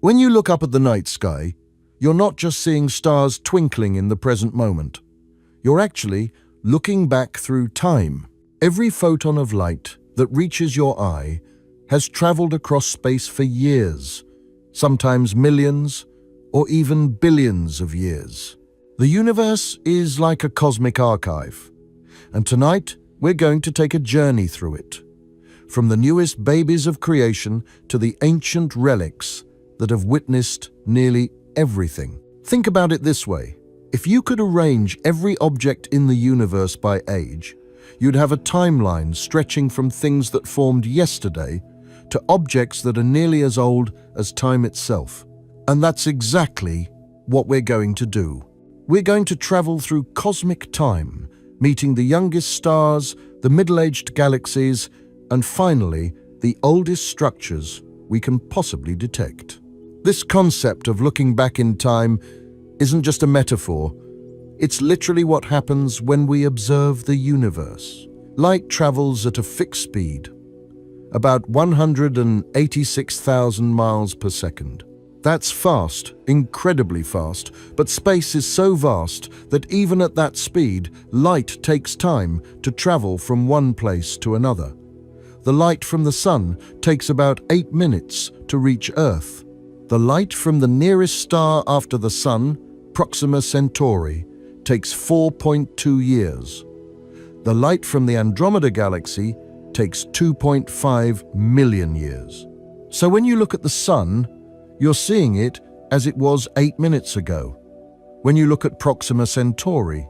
When you look up at the night sky, you're not just seeing stars twinkling in the present moment. You're actually looking back through time. Every photon of light that reaches your eye has traveled across space for years, sometimes millions or even billions of years. The universe is like a cosmic archive, and tonight we're going to take a journey through it. From the newest babies of creation to the ancient relics that have witnessed nearly everything. Think about it this way. If you could arrange every object in the universe by age, you'd have a timeline stretching from things that formed yesterday to objects that are nearly as old as time itself. And that's exactly what we're going to do. We're going to travel through cosmic time, meeting the youngest stars, the middle-aged galaxies, and finally, the oldest structures we can possibly detect. This concept of looking back in time isn't just a metaphor. It's literally what happens when we observe the universe. Light travels at a fixed speed, about 186,000 miles per second. That's fast, incredibly fast, but space is so vast that even at that speed, light takes time to travel from one place to another. The light from the sun takes about 8 minutes to reach Earth. The light from the nearest star after the sun, Proxima Centauri, takes 4.2 years. The light from the Andromeda galaxy takes 2.5 million years. So when you look at the sun, you're seeing it as it was 8 minutes ago. When you look at Proxima Centauri,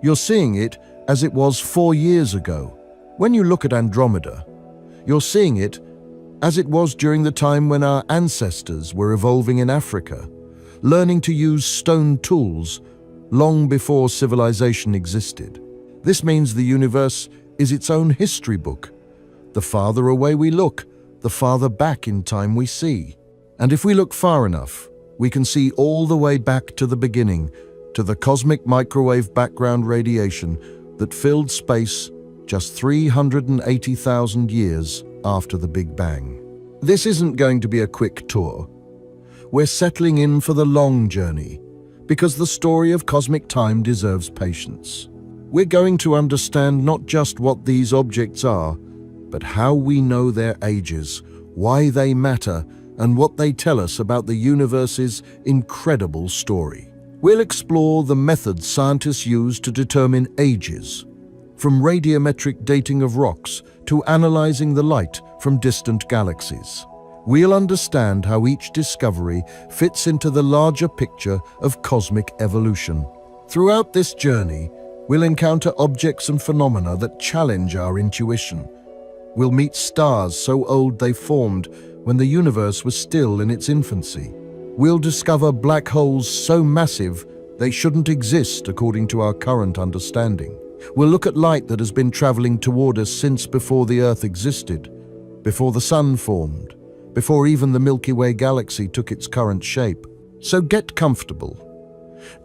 you're seeing it as it was 4 years ago. When you look at Andromeda, you're seeing it as it was during the time when our ancestors were evolving in Africa, learning to use stone tools long before civilization existed. This means the universe is its own history book. The farther away we look, the farther back in time we see. And if we look far enough, we can see all the way back to the beginning, to the cosmic microwave background radiation that filled space just 380,000 years after the Big Bang. This isn't going to be a quick tour. We're settling in for the long journey, because the story of cosmic time deserves patience. We're going to understand not just what these objects are, but how we know their ages, why they matter, and what they tell us about the universe's incredible story. We'll explore the methods scientists use to determine ages, from radiometric dating of rocks to analyzing the light from distant galaxies. We'll understand how each discovery fits into the larger picture of cosmic evolution. Throughout this journey, we'll encounter objects and phenomena that challenge our intuition. We'll meet stars so old they formed when the universe was still in its infancy. We'll discover black holes so massive they shouldn't exist according to our current understanding. We'll look at light that has been traveling toward us since before the Earth existed, before the sun formed, before even the Milky Way galaxy took its current shape. So get comfortable.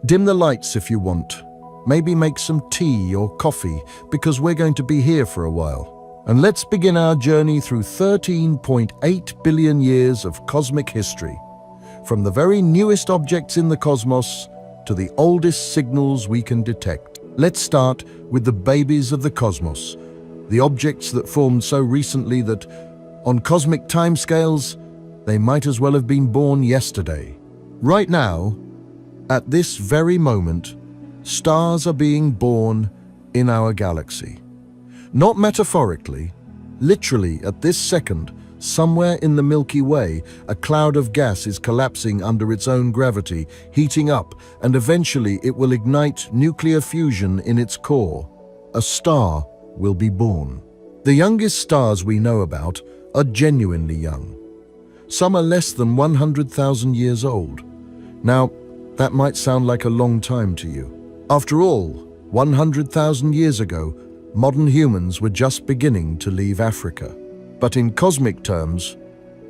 Dim the lights if you want. Maybe make some tea or coffee, because we're going to be here for a while. And let's begin our journey through 13.8 billion years of cosmic history, from the very newest objects in the cosmos to the oldest signals we can detect. Let's start with the babies of the cosmos, the objects that formed so recently that, on cosmic timescales, they might as well have been born yesterday. Right now, at this very moment, stars are being born in our galaxy. Not metaphorically, literally at this second, somewhere in the Milky Way, a cloud of gas is collapsing under its own gravity, heating up, and eventually it will ignite nuclear fusion in its core. A star will be born. The youngest stars we know about are genuinely young. Some are less than 100,000 years old. Now, that might sound like a long time to you. After all, 100,000 years ago, modern humans were just beginning to leave Africa. But in cosmic terms,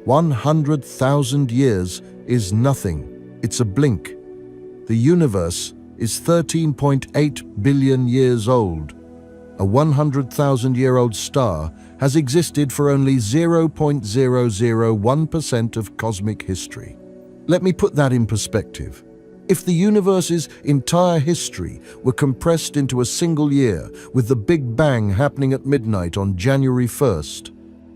100,000 years is nothing. It's a blink. The universe is 13.8 billion years old. A 100,000-year-old star has existed for only 0.001% of cosmic history. Let me put that in perspective. If the universe's entire history were compressed into a single year, with the Big Bang happening at midnight on January 1st,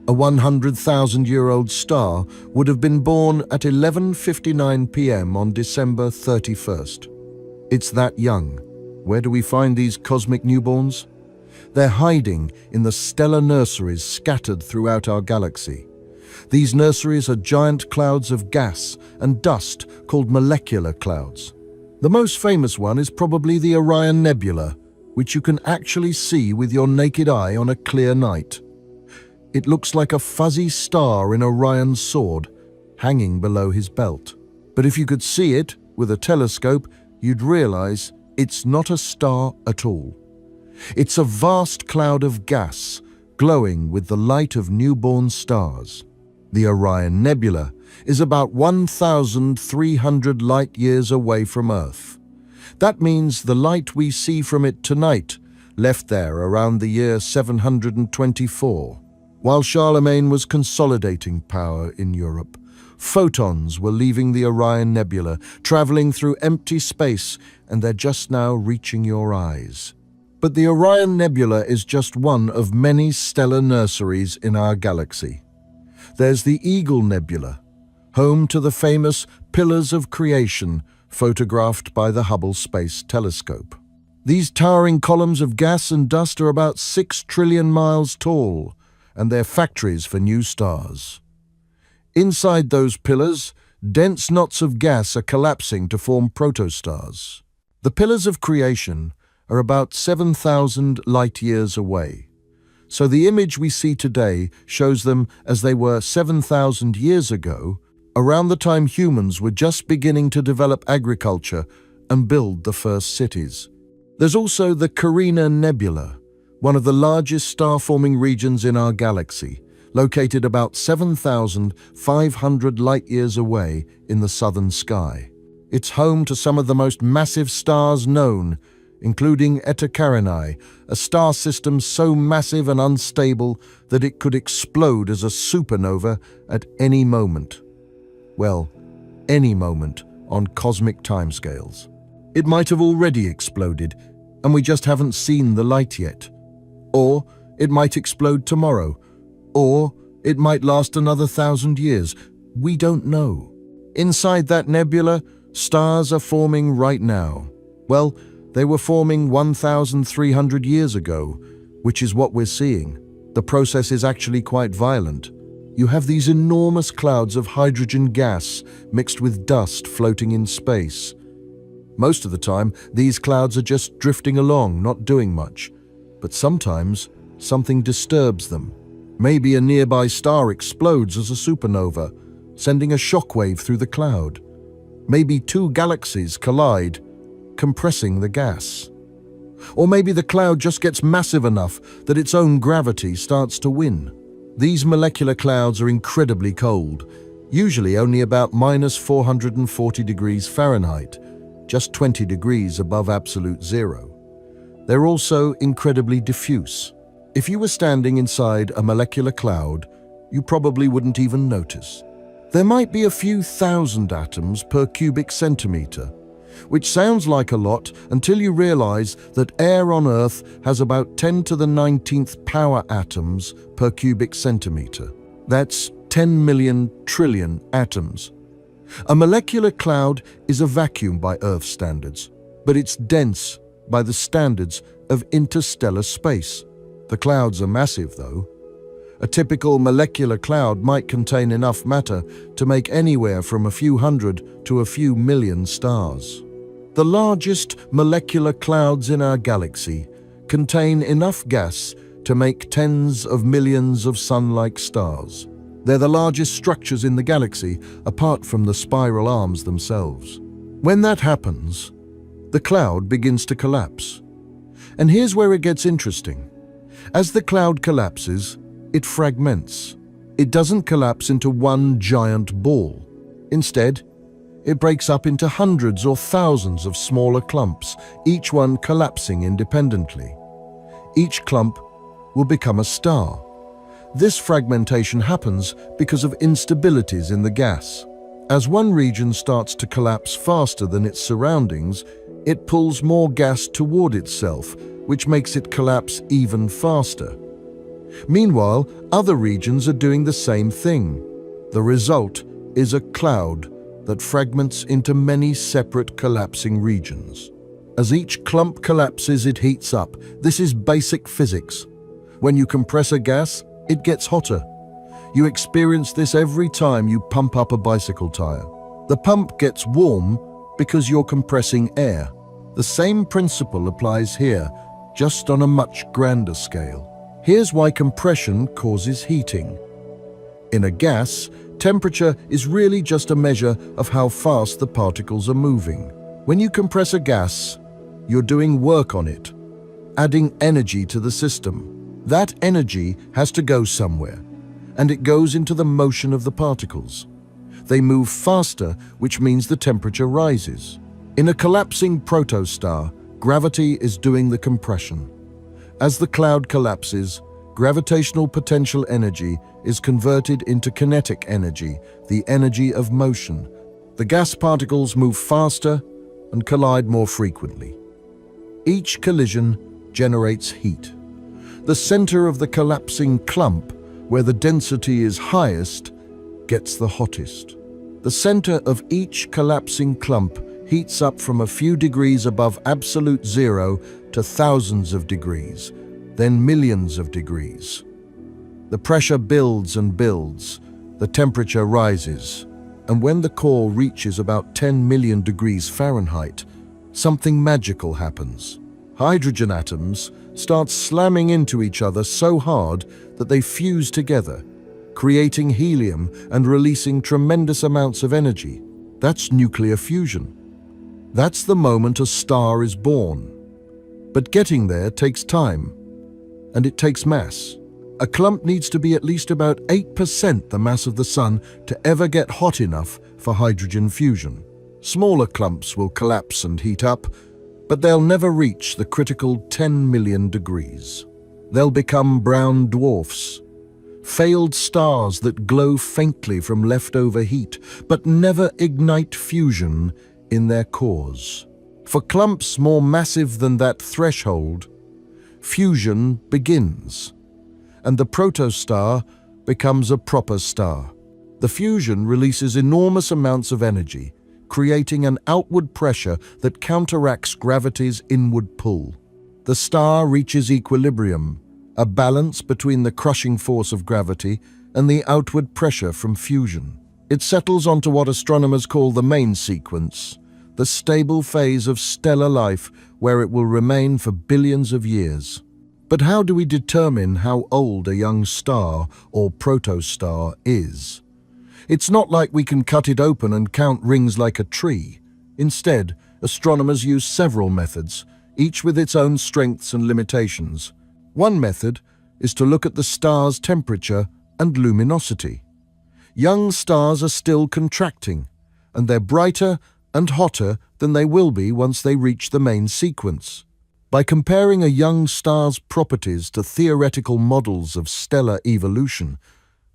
a 100,000-year-old star would have been born at 11:59 p.m. on December 31st. It's that young. Where do we find these cosmic newborns? They're hiding in the stellar nurseries scattered throughout our galaxy. These nurseries are giant clouds of gas and dust called molecular clouds. The most famous one is probably the Orion Nebula, which you can actually see with your naked eye on a clear night. It looks like a fuzzy star in Orion's sword, hanging below his belt. But if you could see it with a telescope, you'd realize it's not a star at all. It's a vast cloud of gas, glowing with the light of newborn stars. The Orion Nebula is about 1,300 light-years away from Earth. That means the light we see from it tonight left there around the year 724. While Charlemagne was consolidating power in Europe, photons were leaving the Orion Nebula, traveling through empty space, and they're just now reaching your eyes. But the Orion Nebula is just one of many stellar nurseries in our galaxy. There's the Eagle Nebula, home to the famous Pillars of Creation photographed by the Hubble Space Telescope. These towering columns of gas and dust are about 6 trillion miles tall, and they're factories for new stars. Inside those pillars, dense knots of gas are collapsing to form protostars. The Pillars of Creation are about 7,000 light-years away. So the image we see today shows them as they were 7,000 years ago, around the time humans were just beginning to develop agriculture and build the first cities. There's also the Carina Nebula, one of the largest star-forming regions in our galaxy, located about 7,500 light-years away in the southern sky. It's home to some of the most massive stars known, including Eta Carinae, a star system so massive and unstable that it could explode as a supernova at any moment. Well, any moment on cosmic timescales. It might have already exploded, and we just haven't seen the light yet. Or it might explode tomorrow. Or it might last another 1,000 years. We don't know. Inside that nebula, stars are forming right now. Well, they were forming 1,300 years ago, which is what we're seeing. The process is actually quite violent. You have these enormous clouds of hydrogen gas mixed with dust floating in space. Most of the time, these clouds are just drifting along, not doing much. But sometimes, something disturbs them. Maybe a nearby star explodes as a supernova, sending a shockwave through the cloud. Maybe two galaxies collide, compressing the gas. Or maybe the cloud just gets massive enough that its own gravity starts to win. These molecular clouds are incredibly cold, usually only about -440 degrees Fahrenheit, just 20 degrees above absolute zero. They're also incredibly diffuse. If you were standing inside a molecular cloud, you probably wouldn't even notice. There might be a few thousand atoms per cubic centimeter, which sounds like a lot until you realize that air on Earth has about 10 to the 19th power atoms per cubic centimeter. That's 10 million trillion atoms. A molecular cloud is a vacuum by Earth standards, but it's dense by the standards of interstellar space. The clouds are massive, though. A typical molecular cloud might contain enough matter to make anywhere from a few hundred to a few million stars. The largest molecular clouds in our galaxy contain enough gas to make tens of millions of sun-like stars. They're the largest structures in the galaxy, apart from the spiral arms themselves. When that happens, the cloud begins to collapse. And here's where it gets interesting. As the cloud collapses, it fragments. It doesn't collapse into one giant ball. Instead, it breaks up into hundreds or thousands of smaller clumps, each one collapsing independently. Each clump will become a star. This fragmentation happens because of instabilities in the gas. As one region starts to collapse faster than its surroundings, it pulls more gas toward itself, which makes it collapse even faster. Meanwhile, other regions are doing the same thing. The result is a cloud that fragments into many separate collapsing regions. As each clump collapses, it heats up. This is basic physics. When you compress a gas, it gets hotter. You experience this every time you pump up a bicycle tire. The pump gets warm because you're compressing air. The same principle applies here, just on a much grander scale. Here's why compression causes heating. In a gas, temperature is really just a measure of how fast the particles are moving. When you compress a gas, you're doing work on it, adding energy to the system. That energy has to go somewhere, and it goes into the motion of the particles. They move faster, which means the temperature rises. In a collapsing protostar, gravity is doing the compression. As the cloud collapses, gravitational potential energy is converted into kinetic energy, the energy of motion. The gas particles move faster and collide more frequently. Each collision generates heat. The center of the collapsing clump, where the density is highest, gets the hottest. The center of each collapsing clump heats up from a few degrees above absolute zero to thousands of degrees, then millions of degrees. The pressure builds and builds, the temperature rises, and when the core reaches about 10 million degrees Fahrenheit, something magical happens. Hydrogen atoms start slamming into each other so hard that they fuse together, creating helium and releasing tremendous amounts of energy. That's nuclear fusion. That's the moment a star is born. But getting there takes time, and it takes mass. A clump needs to be at least about 8% the mass of the Sun to ever get hot enough for hydrogen fusion. Smaller clumps will collapse and heat up, but they'll never reach the critical 10 million degrees. They'll become brown dwarfs, failed stars that glow faintly from leftover heat, but never ignite fusion in their cores. For clumps more massive than that threshold, fusion begins, and the protostar becomes a proper star. The fusion releases enormous amounts of energy, creating an outward pressure that counteracts gravity's inward pull. The star reaches equilibrium, a balance between the crushing force of gravity and the outward pressure from fusion. It settles onto what astronomers call the main sequence, the stable phase of stellar life where it will remain for billions of years. But how do we determine how old a young star or protostar is? It's not like we can cut it open and count rings like a tree. Instead, astronomers use several methods, each with its own strengths and limitations. One method is to look at the star's temperature and luminosity. Young stars are still contracting, and they're brighter and hotter than they will be once they reach the main sequence. By comparing a young star's properties to theoretical models of stellar evolution,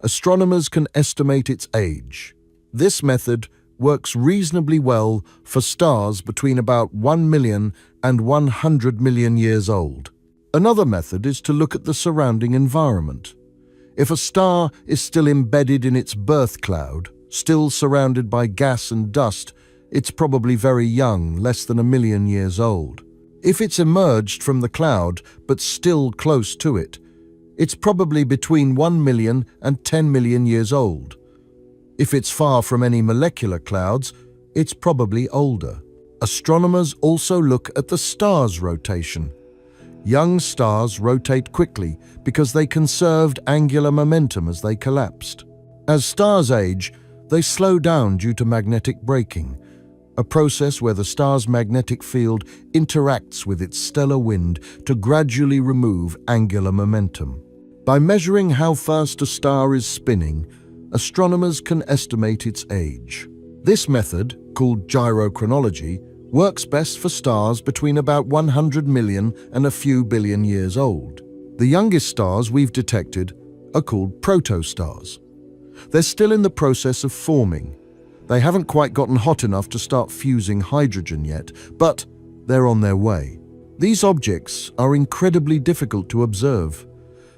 astronomers can estimate its age. This method works reasonably well for stars between about 1 million and 100 million years old. Another method is to look at the surrounding environment. If a star is still embedded in its birth cloud, still surrounded by gas and dust, it's probably very young, less than 1 million years old. If it's emerged from the cloud, but still close to it, it's probably between 1 million and 10 million years old. If it's far from any molecular clouds, it's probably older. Astronomers also look at the star's rotation. Young stars rotate quickly because they conserved angular momentum as they collapsed. As stars age, they slow down due to magnetic braking, a process where the star's magnetic field interacts with its stellar wind to gradually remove angular momentum. By measuring how fast a star is spinning, astronomers can estimate its age. This method, called gyrochronology, works best for stars between about 100 million and a few billion years old. The youngest stars we've detected are called protostars. They're still in the process of forming, They haven't quite gotten hot enough to start fusing hydrogen yet, but they're on their way. These objects are incredibly difficult to observe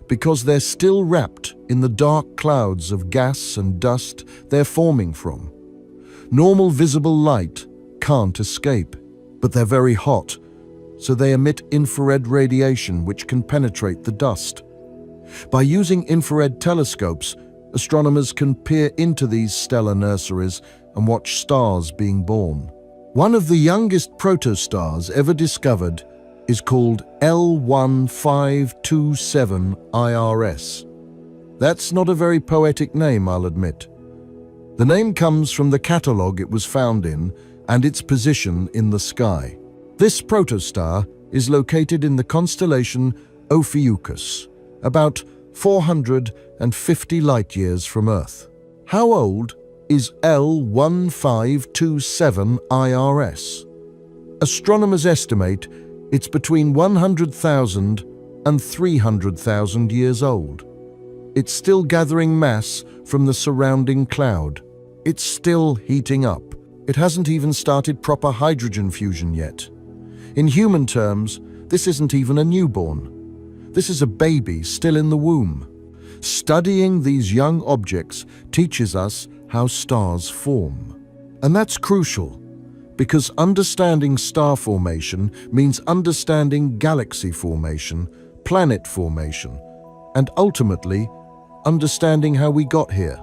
because they're still wrapped in the dark clouds of gas and dust they're forming from. Normal visible light can't escape, but they're very hot, so they emit infrared radiation which can penetrate the dust. By using infrared telescopes, astronomers can peer into these stellar nurseries and watch stars being born. One of the youngest protostars ever discovered is called L1527 IRS. That's not a very poetic name, I'll admit. The name comes from the catalogue it was found in and its position in the sky. This protostar is located in the constellation Ophiuchus, about 450 light-years from Earth. How old is L1527 IRS? Astronomers estimate it's between 100,000 and 300,000 years old. It's still gathering mass from the surrounding cloud. It's still heating up. It hasn't even started proper hydrogen fusion yet. In human terms, this isn't even a newborn. This is a baby still in the womb. Studying these young objects teaches us how stars form. And that's crucial, because understanding star formation means understanding galaxy formation, planet formation, and ultimately, understanding how we got here.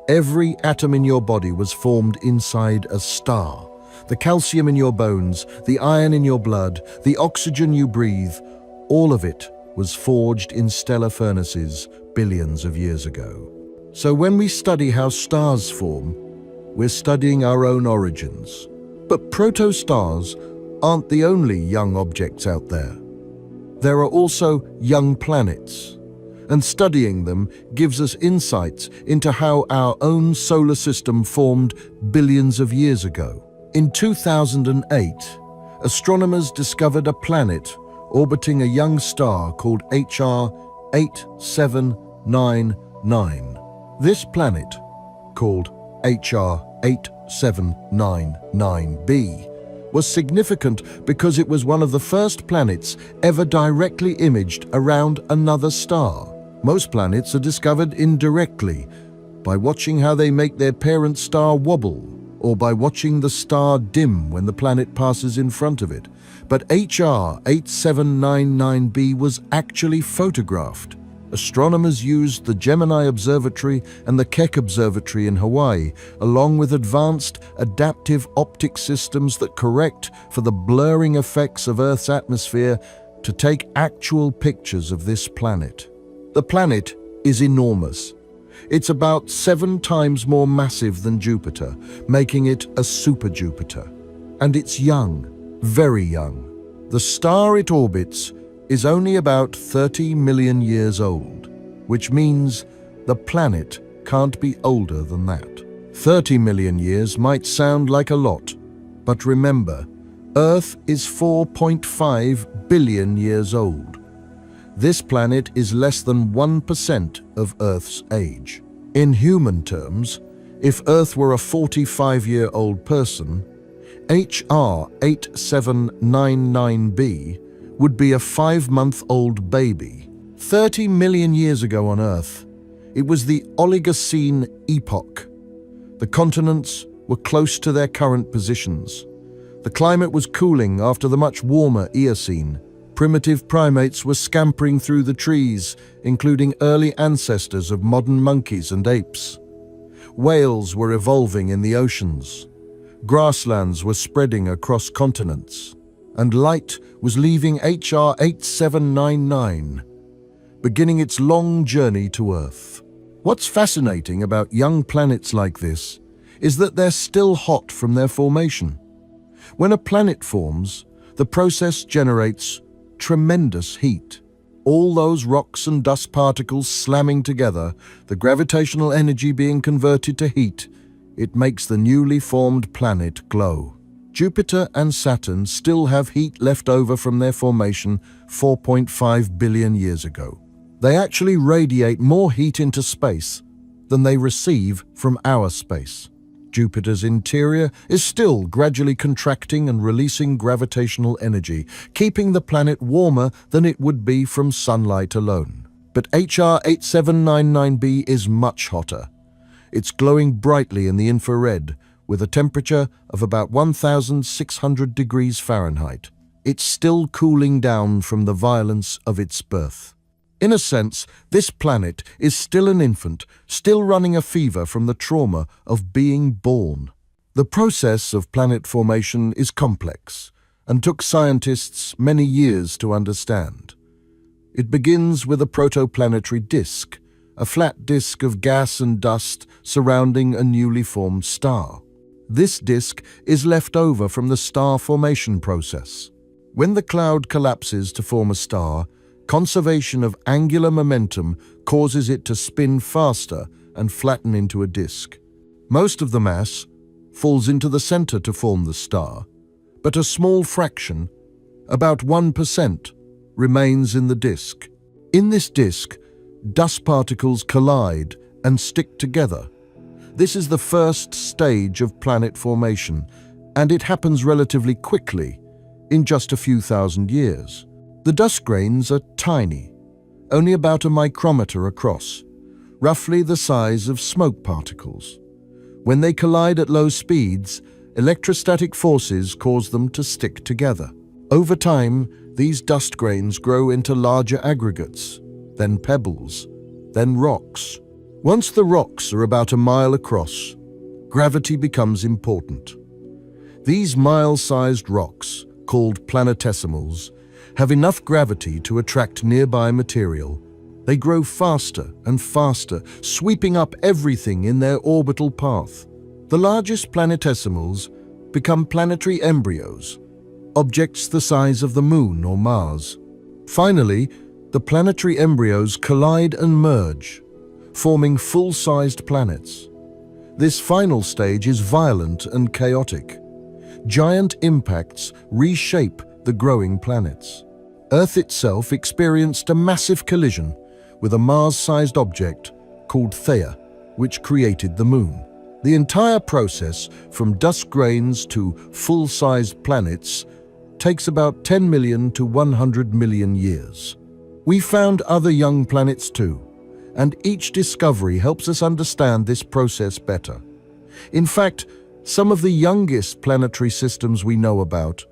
Every atom in your body was formed inside a star. The calcium in your bones, the iron in your blood, the oxygen you breathe, all of it was forged in stellar furnaces billions of years ago. So when we study how stars form, we're studying our own origins. But protostars aren't the only young objects out there. There are also young planets, and studying them gives us insights into how our own solar system formed billions of years ago. In 2008, astronomers discovered a planet orbiting a young star called HR 8799. This planet, called HR 8799b, was significant because it was one of the first planets ever directly imaged around another star. Most planets are discovered indirectly, by watching how they make their parent star wobble, or by watching the star dim when the planet passes in front of it. But HR 8799b was actually photographed. Astronomers used the Gemini Observatory and the Keck Observatory in Hawaii, along with advanced adaptive optic systems that correct for the blurring effects of Earth's atmosphere, to take actual pictures of this planet. The planet is enormous. It's about 7 times more massive than Jupiter, making it a super Jupiter. And it's young, very young. The star it orbits is only about 30 million years old, which means the planet can't be older than that. 30 million years might sound like a lot, but remember, Earth is 4.5 billion years old. This planet is less than 1% of Earth's age. In human terms, if Earth were a 45-year-old person, HR 8799b would be a 5-month-old baby. 30 million years ago on Earth, it was the Oligocene epoch. The continents were close to their current positions. The climate was cooling after the much warmer Eocene. Primitive primates were scampering through the trees, including early ancestors of modern monkeys and apes. Whales were evolving in the oceans. Grasslands were spreading across continents. And light was leaving HR 8799, beginning its long journey to Earth. What's fascinating about young planets like this is that they're still hot from their formation. When a planet forms, the process generates tremendous heat. All those rocks and dust particles slamming together, the gravitational energy being converted to heat, it makes the newly formed planet glow. Jupiter and Saturn still have heat left over from their formation 4.5 billion years ago. They actually radiate more heat into space than they receive from our space. Jupiter's interior is still gradually contracting and releasing gravitational energy, keeping the planet warmer than it would be from sunlight alone. But HR 8799b is much hotter. It's glowing brightly in the infrared, with a temperature of about 1,600 degrees Fahrenheit. It's still cooling down from the violence of its birth. In a sense, this planet is still an infant, still running a fever from the trauma of being born. The process of planet formation is complex and took scientists many years to understand. It begins with a protoplanetary disk, a flat disk of gas and dust surrounding a newly formed star. This disk is left over from the star formation process. When the cloud collapses to form a star, conservation of angular momentum causes it to spin faster and flatten into a disk. Most of the mass falls into the center to form the star, but a small fraction, about 1%, remains in the disk. In this disk, dust particles collide and stick together. This is the first stage of planet formation, and it happens relatively quickly, in just a few thousand years. The dust grains are tiny, only about a micrometer across, roughly the size of smoke particles. When they collide at low speeds, electrostatic forces cause them to stick together. Over time, these dust grains grow into larger aggregates, then pebbles, then rocks. Once the rocks are about a mile across, gravity becomes important. These mile-sized rocks, called planetesimals, have enough gravity to attract nearby material. They grow faster and faster, sweeping up everything in their orbital path. The largest planetesimals become planetary embryos, objects the size of the Moon or Mars. Finally, the planetary embryos collide and merge, forming full-sized planets. This final stage is violent and chaotic. Giant impacts reshape the growing planets. Earth itself experienced a massive collision with a Mars-sized object called Theia, which created the Moon. The entire process, from dust grains to full-sized planets, takes about 10 million to 100 million years. We found other young planets too, and each discovery helps us understand this process better. In fact, some of the youngest planetary systems we know about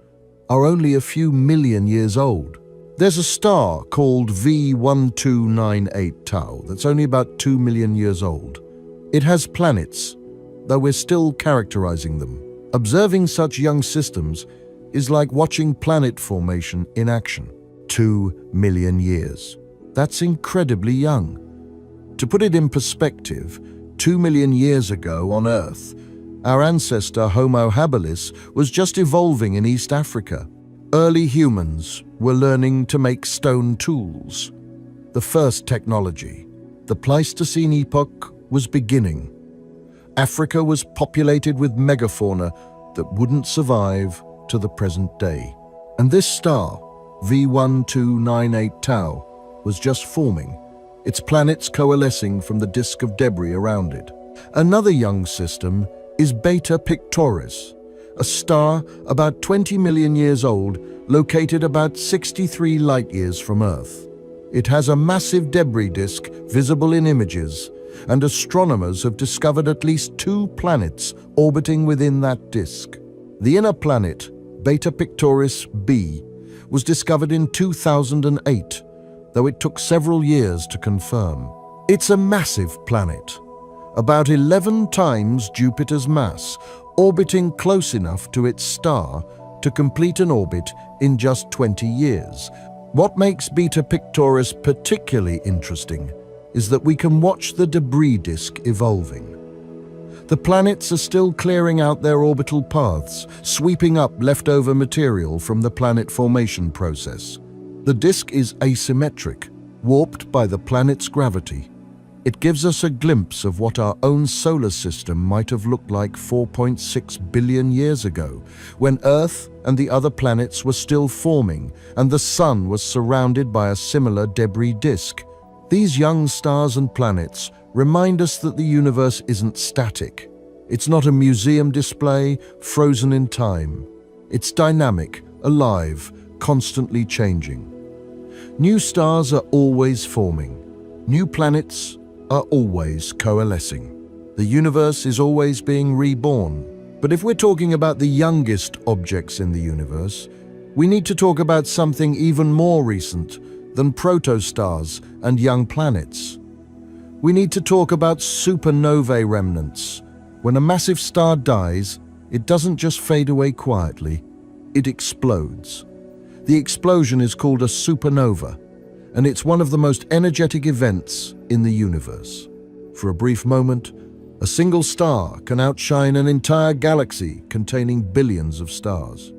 are only a few million years old. There's a star called V1298 Tau that's only about 2 million years old. It has planets, though we're still characterizing them. Observing such young systems is like watching planet formation in action. 2 million years. That's incredibly young. To put it in perspective, 2 million years ago on Earth, our ancestor Homo habilis was just evolving in East Africa. Early humans were learning to make stone tools. The first technology. The Pleistocene epoch was beginning. Africa was populated with megafauna that wouldn't survive to the present day. And this star, V1298 Tau, was just forming, its planets coalescing from the disk of debris around it. Another young system is Beta Pictoris, a star about 20 million years old, located about 63 light-years from Earth. It has a massive debris disk visible in images, and astronomers have discovered at least 2 planets orbiting within that disk. The inner planet, Beta Pictoris b, was discovered in 2008, though it took several years to confirm. It's a massive planet, about 11 times Jupiter's mass, orbiting close enough to its star to complete an orbit in just 20 years. What makes Beta Pictoris particularly interesting is that we can watch the debris disk evolving. The planets are still clearing out their orbital paths, sweeping up leftover material from the planet formation process. The disk is asymmetric, warped by the planet's gravity. It gives us a glimpse of what our own solar system might have looked like 4.6 billion years ago, when Earth and the other planets were still forming and the Sun was surrounded by a similar debris disk. These young stars and planets remind us that the universe isn't static. It's not a museum display frozen in time. It's dynamic, alive, constantly changing. New stars are always forming. New planets are always coalescing. The universe is always being reborn. But if we're talking about the youngest objects in the universe, we need to talk about something even more recent than protostars and young planets. We need to talk about supernovae remnants. When a massive star dies, it doesn't just fade away quietly, it explodes. The explosion is called a supernova, and it's one of the most energetic events in the universe. For a brief moment, a single star can outshine an entire galaxy containing billions of stars.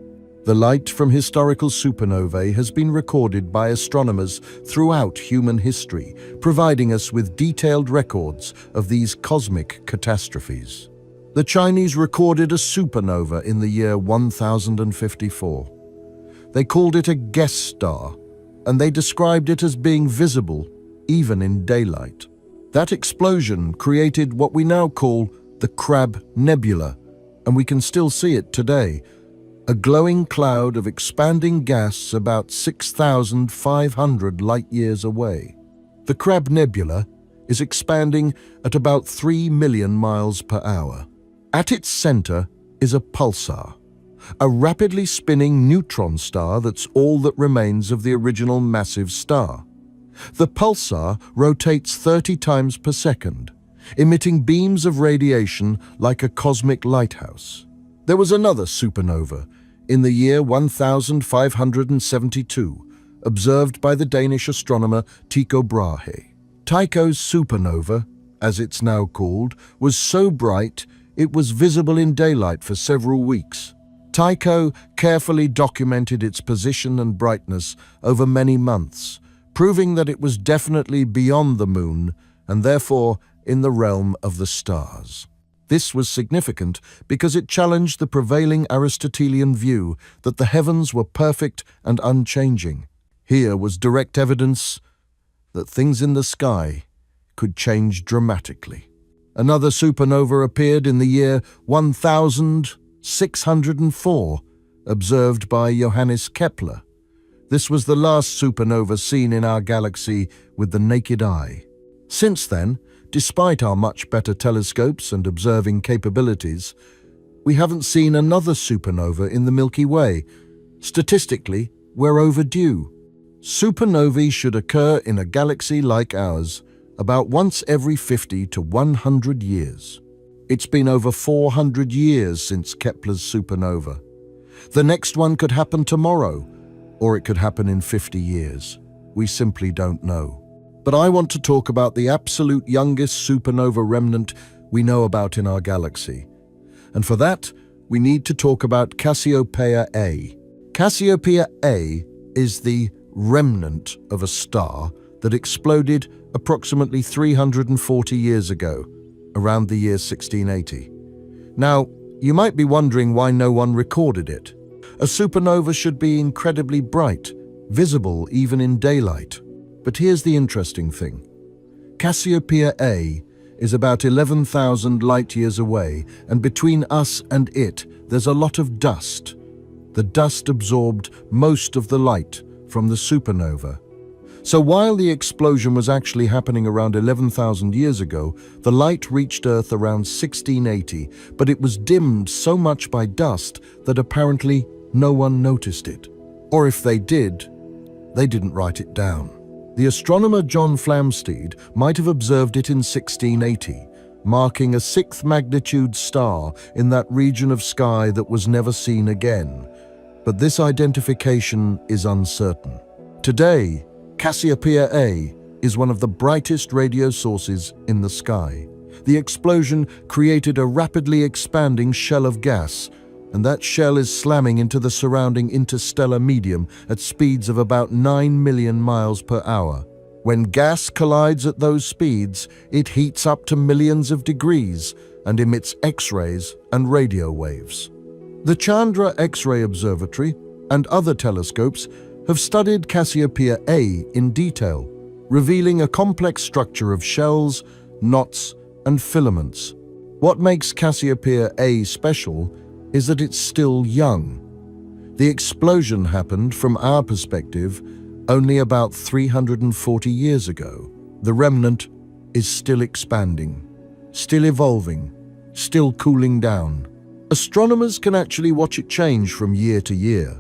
The light from historical supernovae has been recorded by astronomers throughout human history, providing us with detailed records of these cosmic catastrophes. The Chinese recorded a supernova in the year 1054. They called it a guest star, and they described it as being visible even in daylight. That explosion created what we now call the Crab Nebula, and we can still see it today. A glowing cloud of expanding gas about 6,500 light-years away. The Crab Nebula is expanding at about 3 million miles per hour. At its center is a pulsar, a rapidly spinning neutron star that's all that remains of the original massive star. The pulsar rotates 30 times per second, emitting beams of radiation like a cosmic lighthouse. There was another supernova in the year 1572, observed by the Danish astronomer Tycho Brahe. Tycho's supernova, as it's now called, was so bright it was visible in daylight for several weeks. Tycho carefully documented its position and brightness over many months, proving that it was definitely beyond the moon and therefore in the realm of the stars. This was significant because it challenged the prevailing Aristotelian view that the heavens were perfect and unchanging. Here was direct evidence that things in the sky could change dramatically. Another supernova appeared in the year 1604, observed by Johannes Kepler. This was the last supernova seen in our galaxy with the naked eye. Since then, despite our much better telescopes and observing capabilities, we haven't seen another supernova in the Milky Way. Statistically, we're overdue. Supernovae should occur in a galaxy like ours about once every 50 to 100 years. It's been over 400 years since Kepler's supernova. The next one could happen tomorrow, or it could happen in 50 years. We simply don't know. But I want to talk about the absolute youngest supernova remnant we know about in our galaxy. And for that, we need to talk about Cassiopeia A. Cassiopeia A is the remnant of a star that exploded approximately 340 years ago, around the year 1680. Now, you might be wondering why no one recorded it. A supernova should be incredibly bright, visible even in daylight. But here's the interesting thing. Cassiopeia A is about 11,000 light-years away, and between us and it, there's a lot of dust. The dust absorbed most of the light from the supernova. So while the explosion was actually happening around 11,000 years ago, the light reached Earth around 1680, but it was dimmed so much by dust that apparently no one noticed it. Or if they did, they didn't write it down. The astronomer John Flamsteed might have observed it in 1680, marking a 6th magnitude star in that region of sky that was never seen again. But this identification is uncertain. Today, Cassiopeia A is one of the brightest radio sources in the sky. The explosion created a rapidly expanding shell of gas, and that shell is slamming into the surrounding interstellar medium at speeds of about 9 million miles per hour. When gas collides at those speeds, it heats up to millions of degrees and emits X-rays and radio waves. The Chandra X-ray Observatory and other telescopes have studied Cassiopeia A in detail, revealing a complex structure of shells, knots, and filaments. What makes Cassiopeia A special is that it's still young. The explosion happened, from our perspective, only about 340 years ago. The remnant is still expanding, still evolving, still cooling down. Astronomers can actually watch it change from year to year.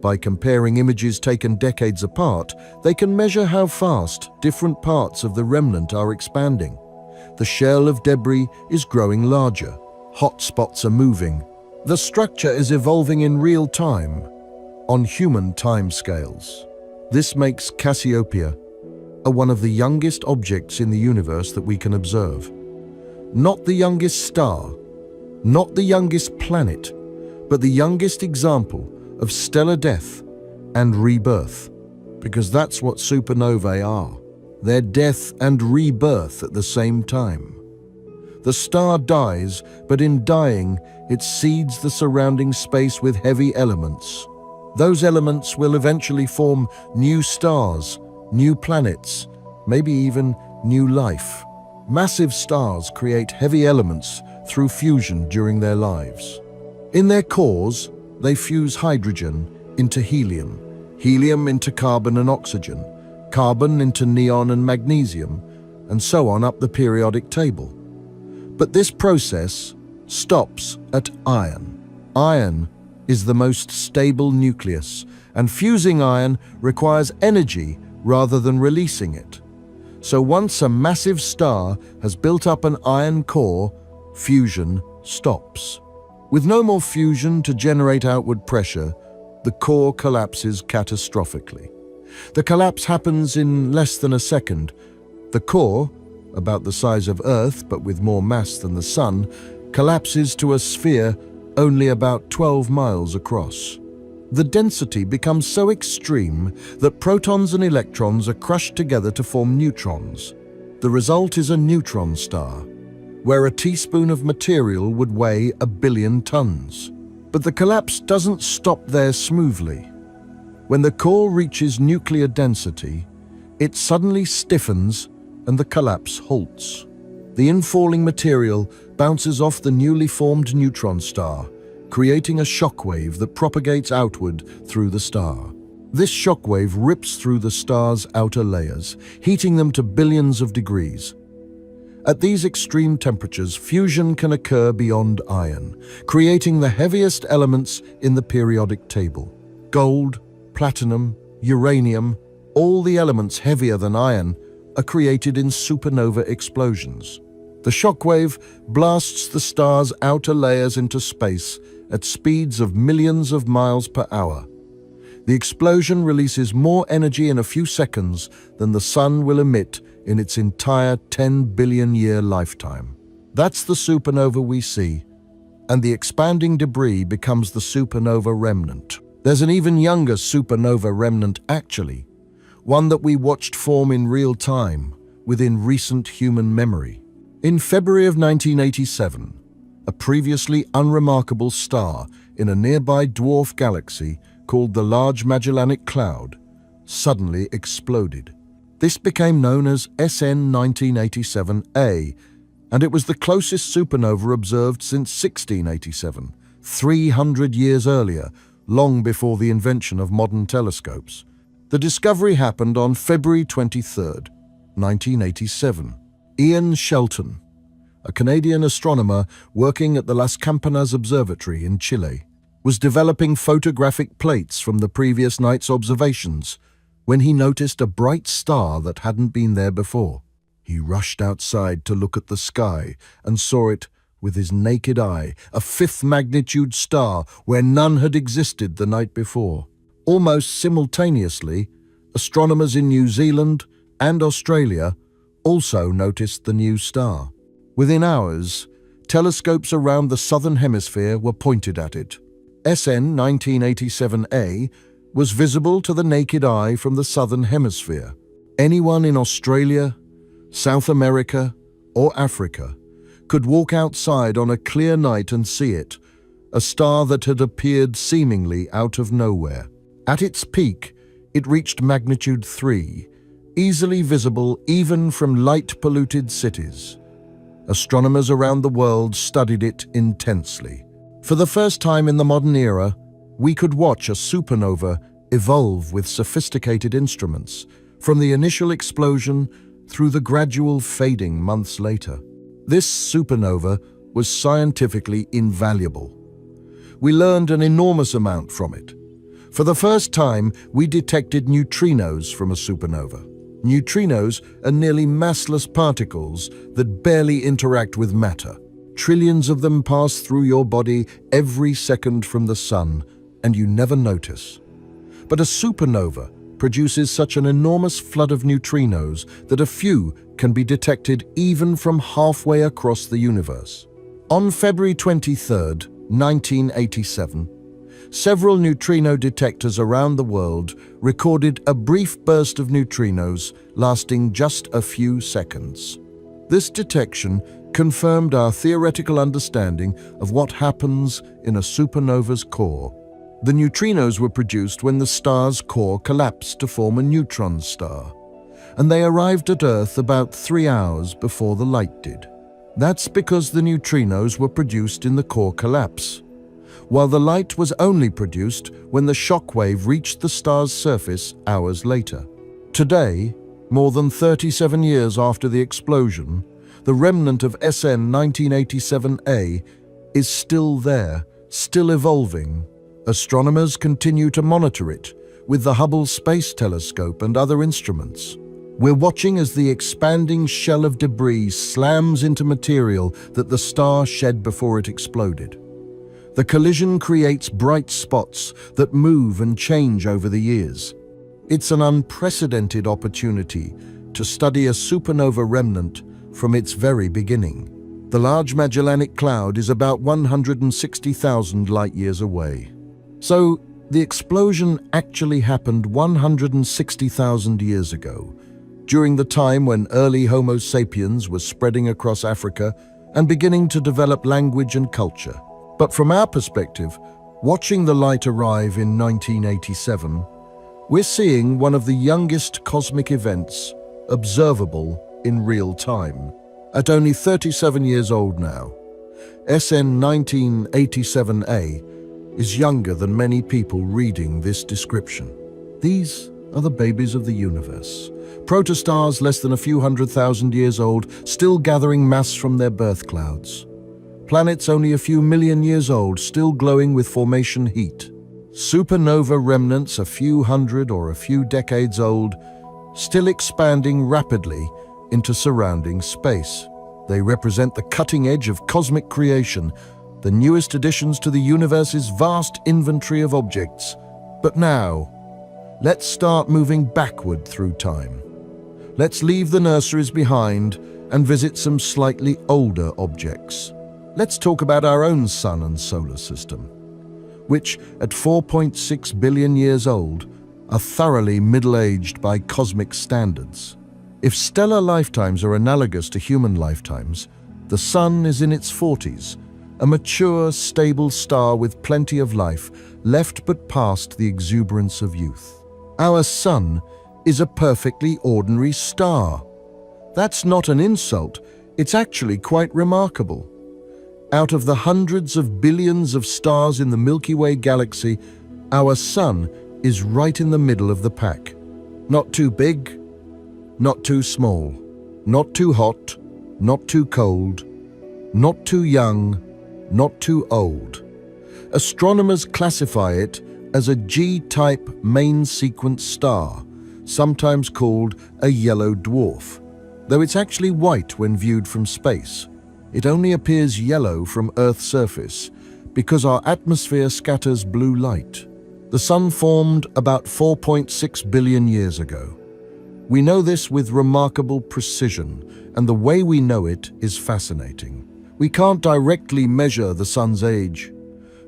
By comparing images taken decades apart, they can measure how fast different parts of the remnant are expanding. The shell of debris is growing larger. Hot spots are moving. The structure is evolving in real time, on human timescales. This makes Cassiopeia one of the youngest objects in the universe that we can observe. Not the youngest star, not the youngest planet, but the youngest example of stellar death and rebirth, because that's what supernovae are. They're death and rebirth at the same time. The star dies, but in dying, it seeds the surrounding space with heavy elements. Those elements will eventually form new stars, new planets, maybe even new life. Massive stars create heavy elements through fusion during their lives. In their cores, they fuse hydrogen into helium, helium into carbon and oxygen, carbon into neon and magnesium, and so on up the periodic table. But this process stops at iron. Iron is the most stable nucleus, and fusing iron requires energy rather than releasing it. So once a massive star has built up an iron core, fusion stops. With no more fusion to generate outward pressure, the core collapses catastrophically. The collapse happens in less than a second. The core, about the size of Earth but with more mass than the Sun, collapses to a sphere only about 12 miles across. The density becomes so extreme that protons and electrons are crushed together to form neutrons. The result is a neutron star, where a teaspoon of material would weigh 1 billion tons. But the collapse doesn't stop there smoothly. When the core reaches nuclear density, it suddenly stiffens and the collapse halts. The infalling material bounces off the newly formed neutron star, creating a shockwave that propagates outward through the star. This shockwave rips through the star's outer layers, heating them to billions of degrees. At these extreme temperatures, fusion can occur beyond iron, creating the heaviest elements in the periodic table. Gold, platinum, uranium, all the elements heavier than iron, are created in supernova explosions. The shockwave blasts the star's outer layers into space at speeds of millions of miles per hour. The explosion releases more energy in a few seconds than the Sun will emit in its entire 10 billion-year lifetime. That's the supernova we see, and the expanding debris becomes the supernova remnant. There's an even younger supernova remnant actually, one that we watched form in real time within recent human memory. In February of 1987, a previously unremarkable star in a nearby dwarf galaxy called the Large Magellanic Cloud suddenly exploded. This became known as SN 1987A, and it was the closest supernova observed since 1687, 300 years earlier, long before the invention of modern telescopes. The discovery happened on February 23, 1987. Ian Shelton, a Canadian astronomer working at the Las Campanas Observatory in Chile, was developing photographic plates from the previous night's observations when he noticed a bright star that hadn't been there before. He rushed outside to look at the sky and saw it with his naked eye, a 5th magnitude star where none had existed the night before. Almost simultaneously, astronomers in New Zealand and Australia also noticed the new star. Within hours, telescopes around the southern hemisphere were pointed at it. SN 1987A was visible to the naked eye from the southern hemisphere. Anyone in Australia, South America, or Africa could walk outside on a clear night and see it, a star that had appeared seemingly out of nowhere. At its peak, it reached magnitude 3, easily visible even from light-polluted cities. Astronomers around the world studied it intensely. For the first time in the modern era, we could watch a supernova evolve with sophisticated instruments, from the initial explosion through the gradual fading months later. This supernova was scientifically invaluable. We learned an enormous amount from it. For the first time, we detected neutrinos from a supernova. Neutrinos are nearly massless particles that barely interact with matter. Trillions of them pass through your body every second from the sun, and you never notice. But a supernova produces such an enormous flood of neutrinos that a few can be detected even from halfway across the universe. On February 23, 1987, several neutrino detectors around the world recorded a brief burst of neutrinos lasting just a few seconds. This detection confirmed our theoretical understanding of what happens in a supernova's core. The neutrinos were produced when the star's core collapsed to form a neutron star, and they arrived at Earth about 3 hours before the light did. That's because the neutrinos were produced in the core collapse, while the light was only produced when the shock wave reached the star's surface hours later. Today, more than 37 years after the explosion, the remnant of SN 1987A is still there, still evolving. Astronomers continue to monitor it with the Hubble Space Telescope and other instruments. We're watching as the expanding shell of debris slams into material that the star shed before it exploded. The collision creates bright spots that move and change over the years. It's an unprecedented opportunity to study a supernova remnant from its very beginning. The Large Magellanic Cloud is about 160,000 light-years away. So, the explosion actually happened 160,000 years ago, during the time when early Homo sapiens was spreading across Africa and beginning to develop language and culture. But from our perspective, watching the light arrive in 1987, we're seeing one of the youngest cosmic events observable in real time. At only 37 years old now, SN 1987A is younger than many people reading this description. These are the babies of the universe. Protostars less than a few 100,000 years old, still gathering mass from their birth clouds. Planets only a few million years old, still glowing with formation heat. Supernova remnants a few hundred or a few decades old, still expanding rapidly into surrounding space. They represent the cutting edge of cosmic creation, the newest additions to the universe's vast inventory of objects. But now, let's start moving backward through time. Let's leave the nurseries behind and visit some slightly older objects. Let's talk about our own sun and solar system, which, at 4.6 billion years old, are thoroughly middle-aged by cosmic standards. If stellar lifetimes are analogous to human lifetimes, the Sun is in its 40s, a mature, stable star with plenty of life, left but past the exuberance of youth. Our Sun is a perfectly ordinary star. That's not an insult, it's actually quite remarkable. Out of the hundreds of billions of stars in the Milky Way galaxy, our Sun is right in the middle of the pack. Not too big, not too small, not too hot, not too cold, not too young, not too old. Astronomers classify it as a G-type main sequence star, sometimes called a yellow dwarf, though it's actually white when viewed from space. It only appears yellow from Earth's surface because our atmosphere scatters blue light. The Sun formed about 4.6 billion years ago. We know this with remarkable precision, and the way we know it is fascinating. We can't directly measure the Sun's age,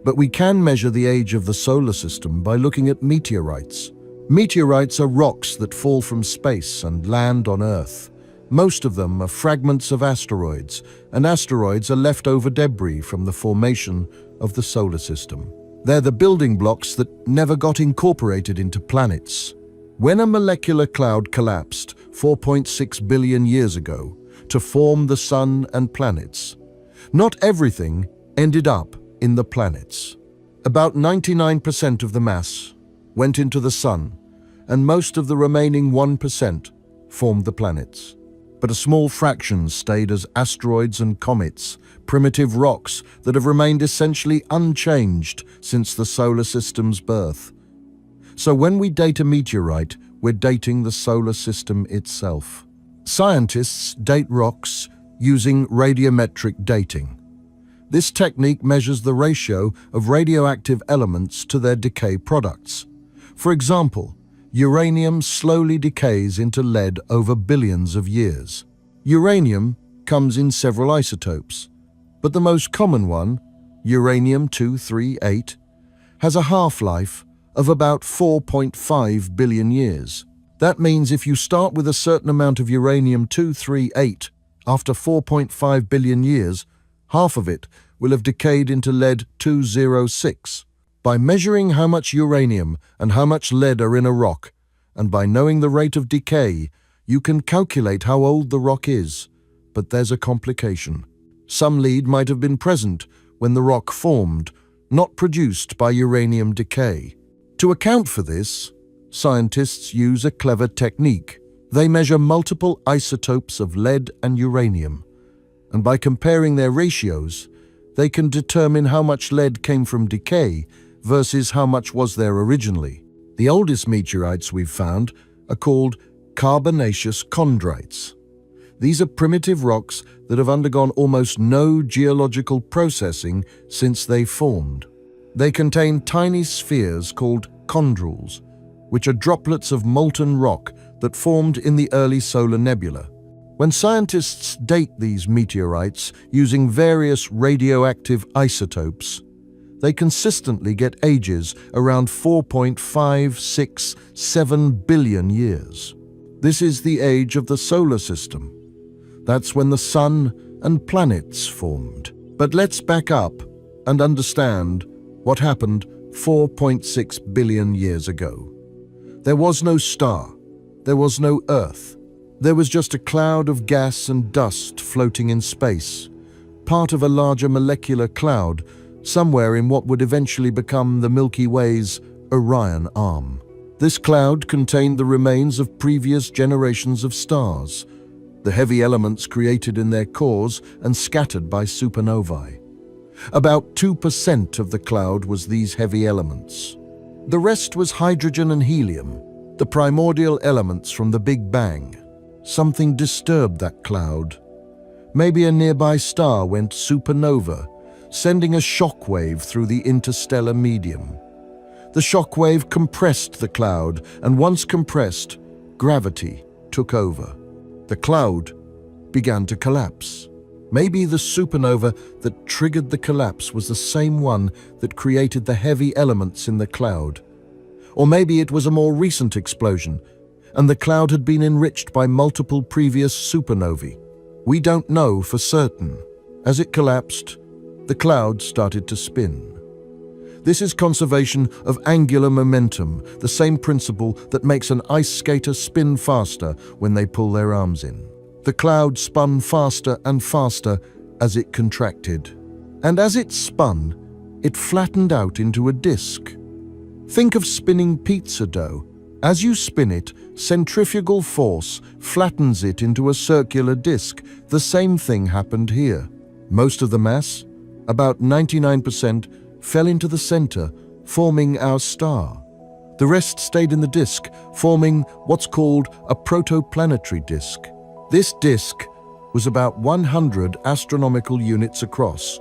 but we can measure the age of the solar system by looking at meteorites. Meteorites are rocks that fall from space and land on Earth. Most of them are fragments of asteroids, and asteroids are leftover debris from the formation of the solar system. They're the building blocks that never got incorporated into planets. When a molecular cloud collapsed 4.6 billion years ago, to form the sun and planets. Not everything ended up in the planets. About 99% of the mass went into the sun, and most of the remaining 1% formed the planets. But a small fraction stayed as asteroids and comets, primitive rocks that have remained essentially unchanged since the solar system's birth. So when we date a meteorite, we're dating the solar system itself. Scientists date rocks using radiometric dating. This technique measures the ratio of radioactive elements to their decay products. For example, uranium slowly decays into lead over billions of years. Uranium comes in several isotopes, but the most common one, uranium-238, has a half-life of about 4.5 billion years. That means if you start with a certain amount of uranium-238, after 4.5 billion years, half of it will have decayed into lead-206. By measuring how much uranium and how much lead are in a rock, and by knowing the rate of decay, you can calculate how old the rock is. But there's a complication. Some lead might have been present when the rock formed, not produced by uranium decay. To account for this, scientists use a clever technique. They measure multiple isotopes of lead and uranium, and by comparing their ratios, they can determine how much lead came from decay versus how much was there originally. The oldest meteorites we've found are called carbonaceous chondrites. These are primitive rocks that have undergone almost no geological processing since they formed. They contain tiny spheres called chondrules, which are droplets of molten rock that formed in the early solar nebula. When scientists date these meteorites using various radioactive isotopes, they consistently get ages around 4.567 billion years. This is the age of the solar system. That's when the sun and planets formed. But let's back up and understand what happened 4.6 billion years ago. There was no star. There was no Earth. There was just a cloud of gas and dust floating in space, part of a larger molecular cloud, somewhere in what would eventually become the Milky Way's Orion Arm. This cloud contained the remains of previous generations of stars, the heavy elements created in their cores and scattered by supernovae. About 2% of the cloud was these heavy elements. The rest was hydrogen and helium, the primordial elements from the Big Bang. Something disturbed that cloud. Maybe a nearby star went supernova, sending a shockwave through the interstellar medium. The shockwave compressed the cloud, and once compressed, gravity took over. The cloud began to collapse. Maybe the supernova that triggered the collapse was the same one that created the heavy elements in the cloud. Or maybe it was a more recent explosion, and the cloud had been enriched by multiple previous supernovae. We don't know for certain. As it collapsed, the cloud started to spin. This is conservation of angular momentum, the same principle that makes an ice skater spin faster when they pull their arms in. The cloud spun faster and faster as it contracted. And as it spun, it flattened out into a disk. Think of spinning pizza dough. As you spin it, centrifugal force flattens it into a circular disk. The same thing happened here. Most of the mass, about 99%, fell into the center, forming our star. The rest stayed in the disk, forming what's called a protoplanetary disk. This disk was about 100 astronomical units across,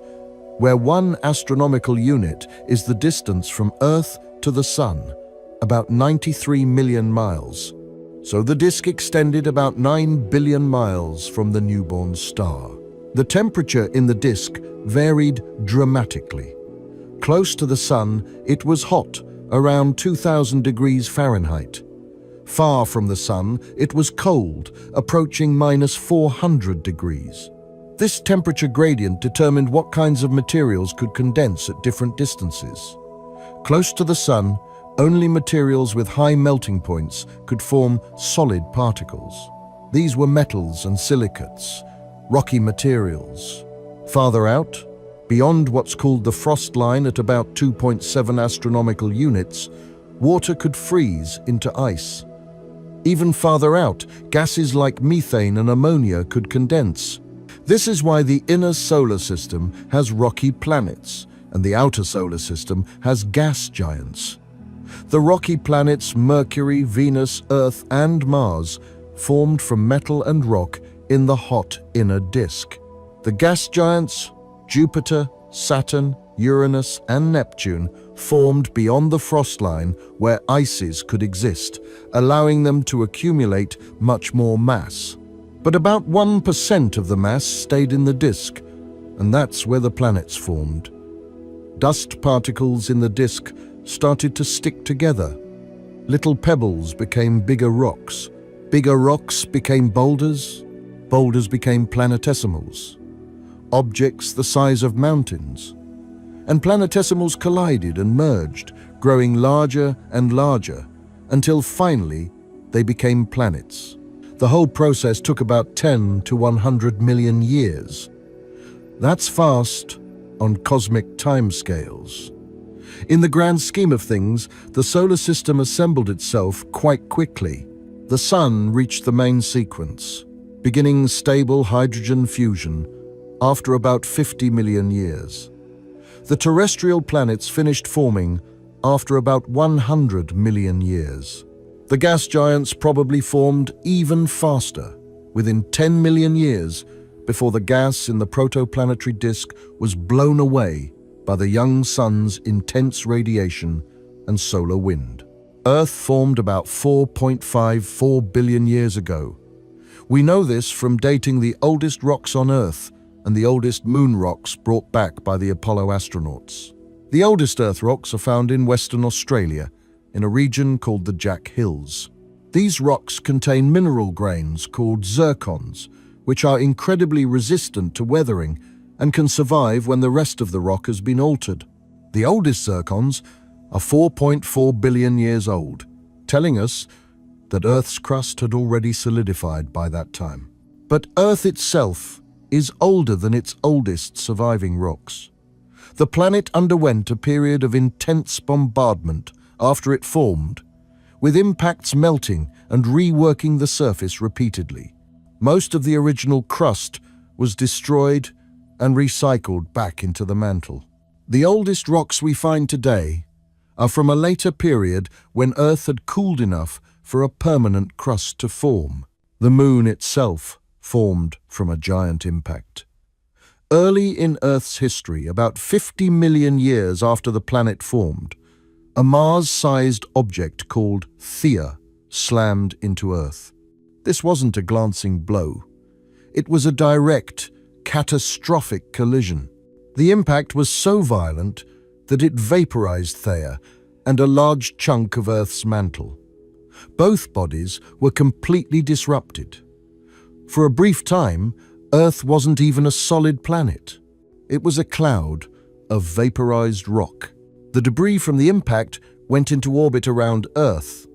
where 1 astronomical unit is the distance from Earth to the Sun, about 93 million miles. So the disk extended about 9 billion miles from the newborn star. The temperature in the disk varied dramatically. Close to the Sun, it was hot, around 2000 degrees Fahrenheit. Far from the Sun, it was cold, approaching -400 degrees. This temperature gradient determined what kinds of materials could condense at different distances. Close to the Sun, only materials with high melting points could form solid particles. These were metals and silicates, rocky materials. Farther out, beyond what's called the frost line at about 2.7 astronomical units, water could freeze into ice. Even farther out, gases like methane and ammonia could condense. This is why the inner solar system has rocky planets, and the outer solar system has gas giants. The rocky planets Mercury, Venus, Earth, and Mars formed from metal and rock in the hot inner disk. The gas giants, Jupiter, Saturn, Uranus, and Neptune, formed beyond the frost line where ices could exist, allowing them to accumulate much more mass. But about 1% of the mass stayed in the disk, and that's where the planets formed. Dust particles in the disk started to stick together. Little pebbles became bigger rocks became boulders, boulders became planetesimals, objects the size of mountains. And planetesimals collided and merged, growing larger and larger, until finally they became planets. The whole process took about 10 to 100 million years. That's fast on cosmic timescales. In the grand scheme of things, the solar system assembled itself quite quickly. The Sun reached the main sequence, beginning stable hydrogen fusion after about 50 million years. The terrestrial planets finished forming after about 100 million years. The gas giants probably formed even faster, within 10 million years, before the gas in the protoplanetary disk was blown away by the young sun's intense radiation and solar wind. Earth formed about 4.54 billion years ago. We know this from dating the oldest rocks on Earth and the oldest moon rocks brought back by the Apollo astronauts. The oldest Earth rocks are found in Western Australia, in a region called the Jack Hills. These rocks contain mineral grains called zircons, which are incredibly resistant to weathering and can survive when the rest of the rock has been altered. The oldest zircons are 4.4 billion years old, telling us that Earth's crust had already solidified by that time. But Earth itself is older than its oldest surviving rocks. The planet underwent a period of intense bombardment after it formed, with impacts melting and reworking the surface repeatedly. Most of the original crust was destroyed and recycled back into the mantle. The oldest rocks we find today are from a later period when Earth had cooled enough for a permanent crust to form. The Moon itself formed from a giant impact. Early in Earth's history, about 50 million years after the planet formed, a Mars-sized object called Theia slammed into Earth. This wasn't a glancing blow. It was a direct, catastrophic collision. The impact was so violent that it vaporized Theia and a large chunk of Earth's mantle. Both bodies were completely disrupted. For a brief time, Earth wasn't even a solid planet. It was a cloud of vaporized rock. The debris from the impact went into orbit around Earth.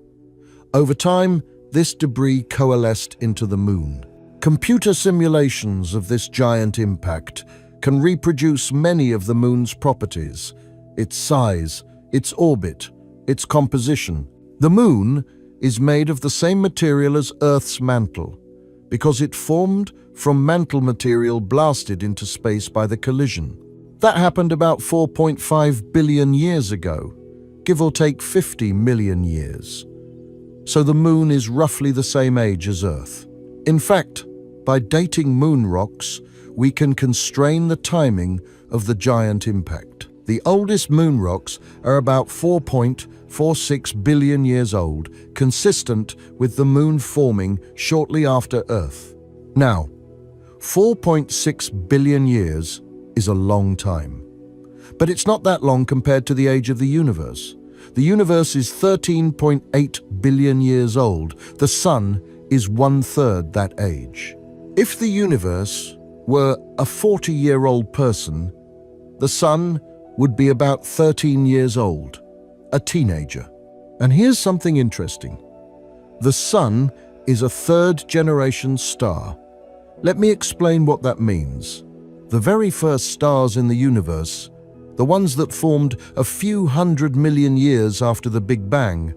Over time, this debris coalesced into the Moon. Computer simulations of this giant impact can reproduce many of the Moon's properties: its size, its orbit, its composition. The Moon is made of the same material as Earth's mantle, because it formed from mantle material blasted into space by the collision. That happened about 4.5 billion years ago, give or take 50 million years. So the Moon is roughly the same age as Earth. In fact, by dating moon rocks, we can constrain the timing of the giant impact. The oldest moon rocks are about 4.46 billion years old, consistent with the Moon forming shortly after Earth. Now, 4.6 billion years is a long time. But it's not that long compared to the age of the universe. The universe is 13.8 billion years old. The Sun is 1/3 that age. If the universe were a 40-year-old person, the Sun would be about 13 years old, a teenager. And here's something interesting. The Sun is a third-generation star, Let me explain what that means. The very first stars in the universe, the ones that formed a few 100 million years after the Big Bang,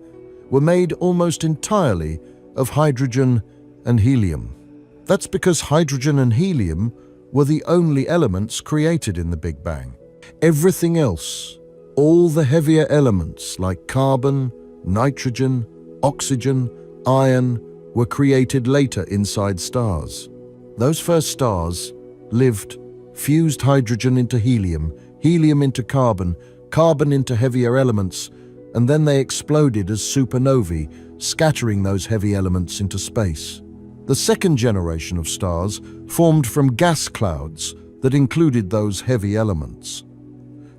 were made almost entirely of hydrogen and helium. That's because hydrogen and helium were the only elements created in the Big Bang. Everything else, all the heavier elements like carbon, nitrogen, oxygen, iron, were created later inside stars. Those first stars lived, fused hydrogen into helium, helium into carbon, carbon into heavier elements, and then they exploded as supernovae, scattering those heavy elements into space. The second generation of stars formed from gas clouds that included those heavy elements.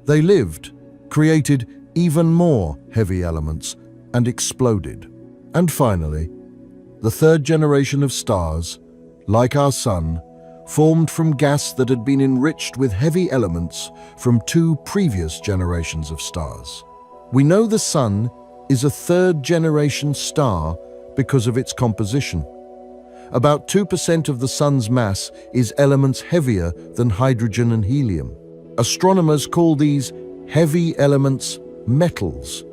They lived, created even more heavy elements, and exploded. And finally, the third generation of stars, like our Sun, formed from gas that had been enriched with heavy elements from two previous generations of stars. We know the Sun is a third-generation star because of its composition. About 2% of the Sun's mass is elements heavier than hydrogen and helium. Astronomers call these heavy elements metals,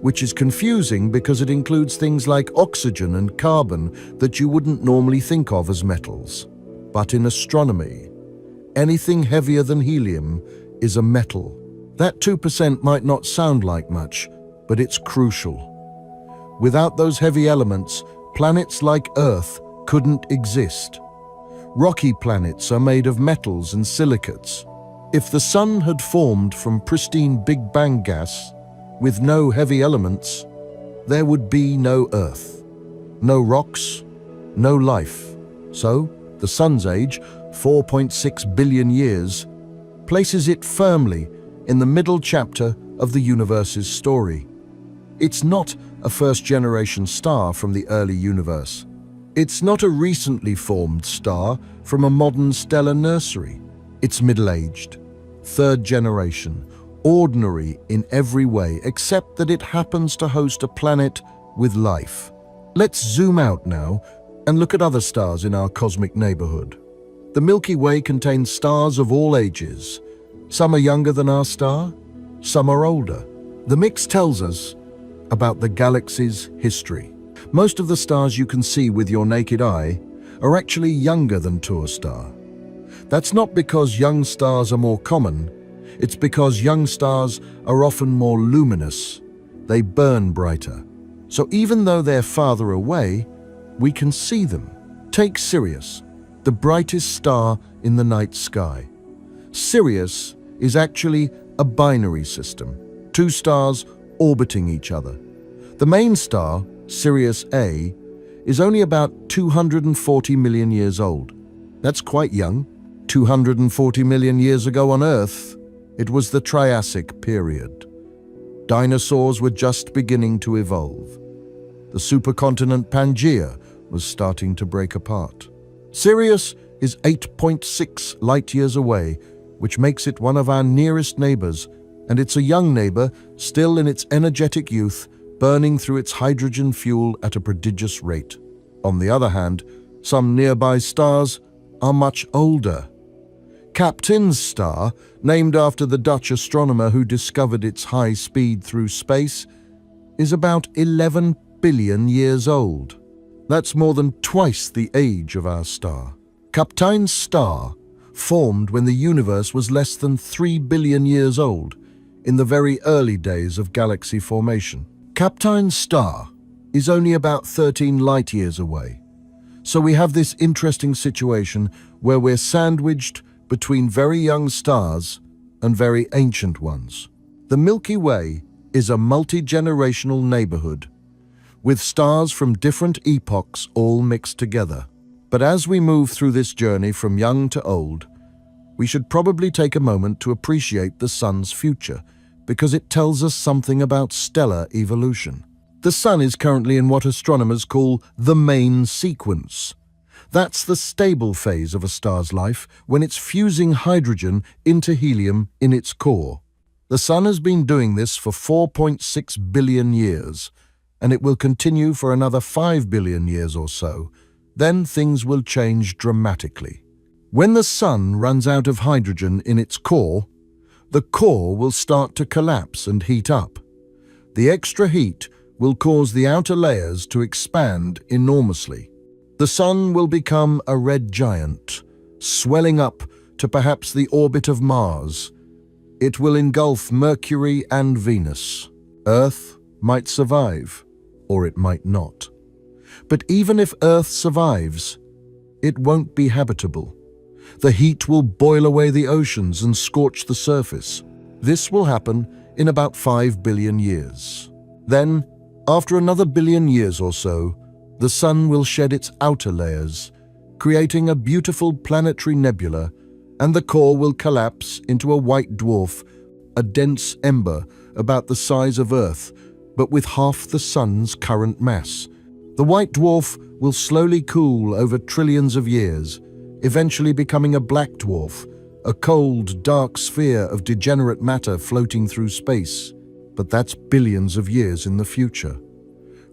which is confusing because it includes things like oxygen and carbon that you wouldn't normally think of as metals. But in astronomy, anything heavier than helium is a metal. That 2% might not sound like much, but it's crucial. Without those heavy elements, planets like Earth couldn't exist. Rocky planets are made of metals and silicates. If the Sun had formed from pristine Big Bang gas, with no heavy elements, there would be no Earth, no rocks, no life. So, the Sun's age, 4.6 billion years, places it firmly in the middle chapter of the universe's story. It's not a first-generation star from the early universe. It's not a recently formed star from a modern stellar nursery. It's middle-aged, third generation, ordinary in every way, except that it happens to host a planet with life. Let's zoom out now and look at other stars in our cosmic neighborhood. The Milky Way contains stars of all ages. Some are younger than our star, some are older. The mix tells us about the galaxy's history. Most of the stars you can see with your naked eye are actually younger than to a star. That's not because young stars are more common, it's because young stars are often more luminous. They burn brighter. So even though they're farther away, we can see them. Take Sirius, the brightest star in the night sky. Sirius is actually a binary system, two stars orbiting each other. The main star, Sirius A, is only about 240 million years old. That's quite young. 240 million years ago on Earth, it was the Triassic period. Dinosaurs were just beginning to evolve. The supercontinent Pangaea was starting to break apart. Sirius is 8.6 light-years away, which makes it one of our nearest neighbors, and it's a young neighbor, still in its energetic youth, burning through its hydrogen fuel at a prodigious rate. On the other hand, some nearby stars are much older. Captain's star, named after the Dutch astronomer who discovered its high speed through space, is about 11 billion years old. That's more than twice the age of our star. Captain's star formed when the universe was less than 3 billion years old, in the very early days of galaxy formation. Captain's star is only about 13 light-years away. So we have this interesting situation where we're sandwiched between very young stars and very ancient ones. The Milky Way is a multi-generational neighborhood, with stars from different epochs all mixed together. But as we move through this journey from young to old, we should probably take a moment to appreciate the Sun's future, because it tells us something about stellar evolution. The Sun is currently in what astronomers call the main sequence. That's the stable phase of a star's life, when it's fusing hydrogen into helium in its core. The Sun has been doing this for 4.6 billion years, and it will continue for another 5 billion years or so, then things will change dramatically. When the sun runs out of hydrogen in its core, the core will start to collapse and heat up. The extra heat will cause the outer layers to expand enormously. The sun will become a red giant, swelling up to perhaps the orbit of Mars. It will engulf Mercury and Venus. Earth might survive, or it might not. But even if Earth survives, it won't be habitable. The heat will boil away the oceans and scorch the surface. This will happen in about 5 billion years. Then, after another billion years or so, the sun will shed its outer layers, creating a beautiful planetary nebula, and the core will collapse into a white dwarf, a dense ember about the size of Earth, but with half the sun's current mass. The white dwarf will slowly cool over trillions of years, eventually becoming a black dwarf, a cold, dark sphere of degenerate matter floating through space. But that's billions of years in the future.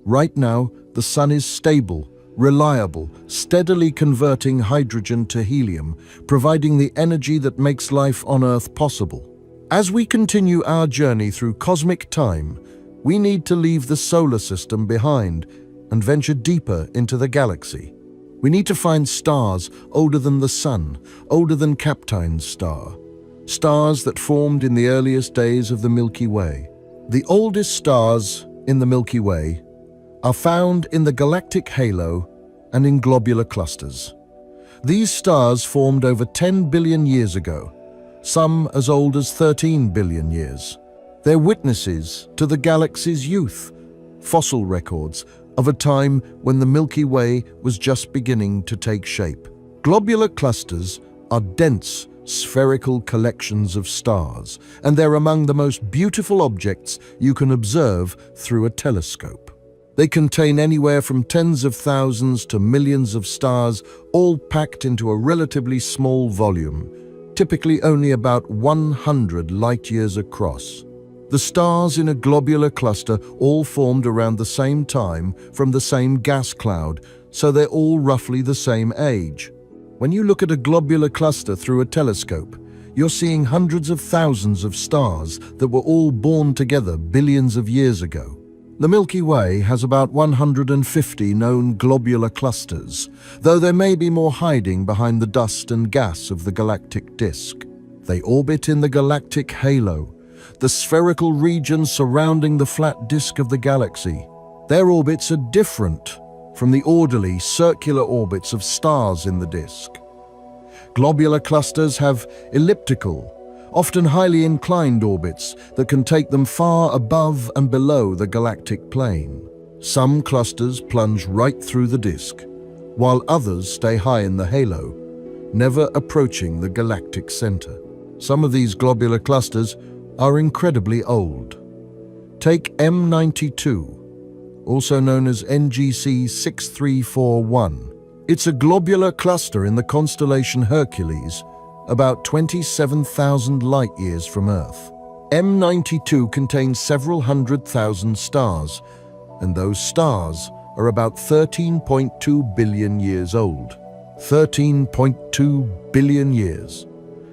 Right now, the sun is stable, reliable, steadily converting hydrogen to helium, providing the energy that makes life on Earth possible. As we continue our journey through cosmic time, we need to leave the solar system behind and venture deeper into the galaxy. We need to find stars older than the sun, older than Kapteyn's star, stars that formed in the earliest days of the Milky Way. The oldest stars in the Milky Way are found in the galactic halo and in globular clusters. These stars formed over 10 billion years ago, some as old as 13 billion years. They're witnesses to the galaxy's youth, fossil records of a time when the Milky Way was just beginning to take shape. Globular clusters are dense, spherical collections of stars, and they're among the most beautiful objects you can observe through a telescope. They contain anywhere from tens of thousands to millions of stars, all packed into a relatively small volume, typically only about 100 light-years across. The stars in a globular cluster all formed around the same time from the same gas cloud, so they're all roughly the same age. When you look at a globular cluster through a telescope, you're seeing hundreds of thousands of stars that were all born together billions of years ago. The Milky Way has about 150 known globular clusters, though there may be more hiding behind the dust and gas of the galactic disk. They orbit in the galactic halo, the spherical region surrounding the flat disk of the galaxy. Their orbits are different from the orderly, circular orbits of stars in the disk. Globular clusters have elliptical, often highly inclined orbits that can take them far above and below the galactic plane. Some clusters plunge right through the disk, while others stay high in the halo, never approaching the galactic center. Some of these globular clusters are incredibly old. Take M92, also known as NGC 6341. It's a globular cluster in the constellation Hercules, about 27,000 light-years from Earth. M92 contains several 100,000 stars, and those stars are about 13.2 billion years old. 13.2 billion years.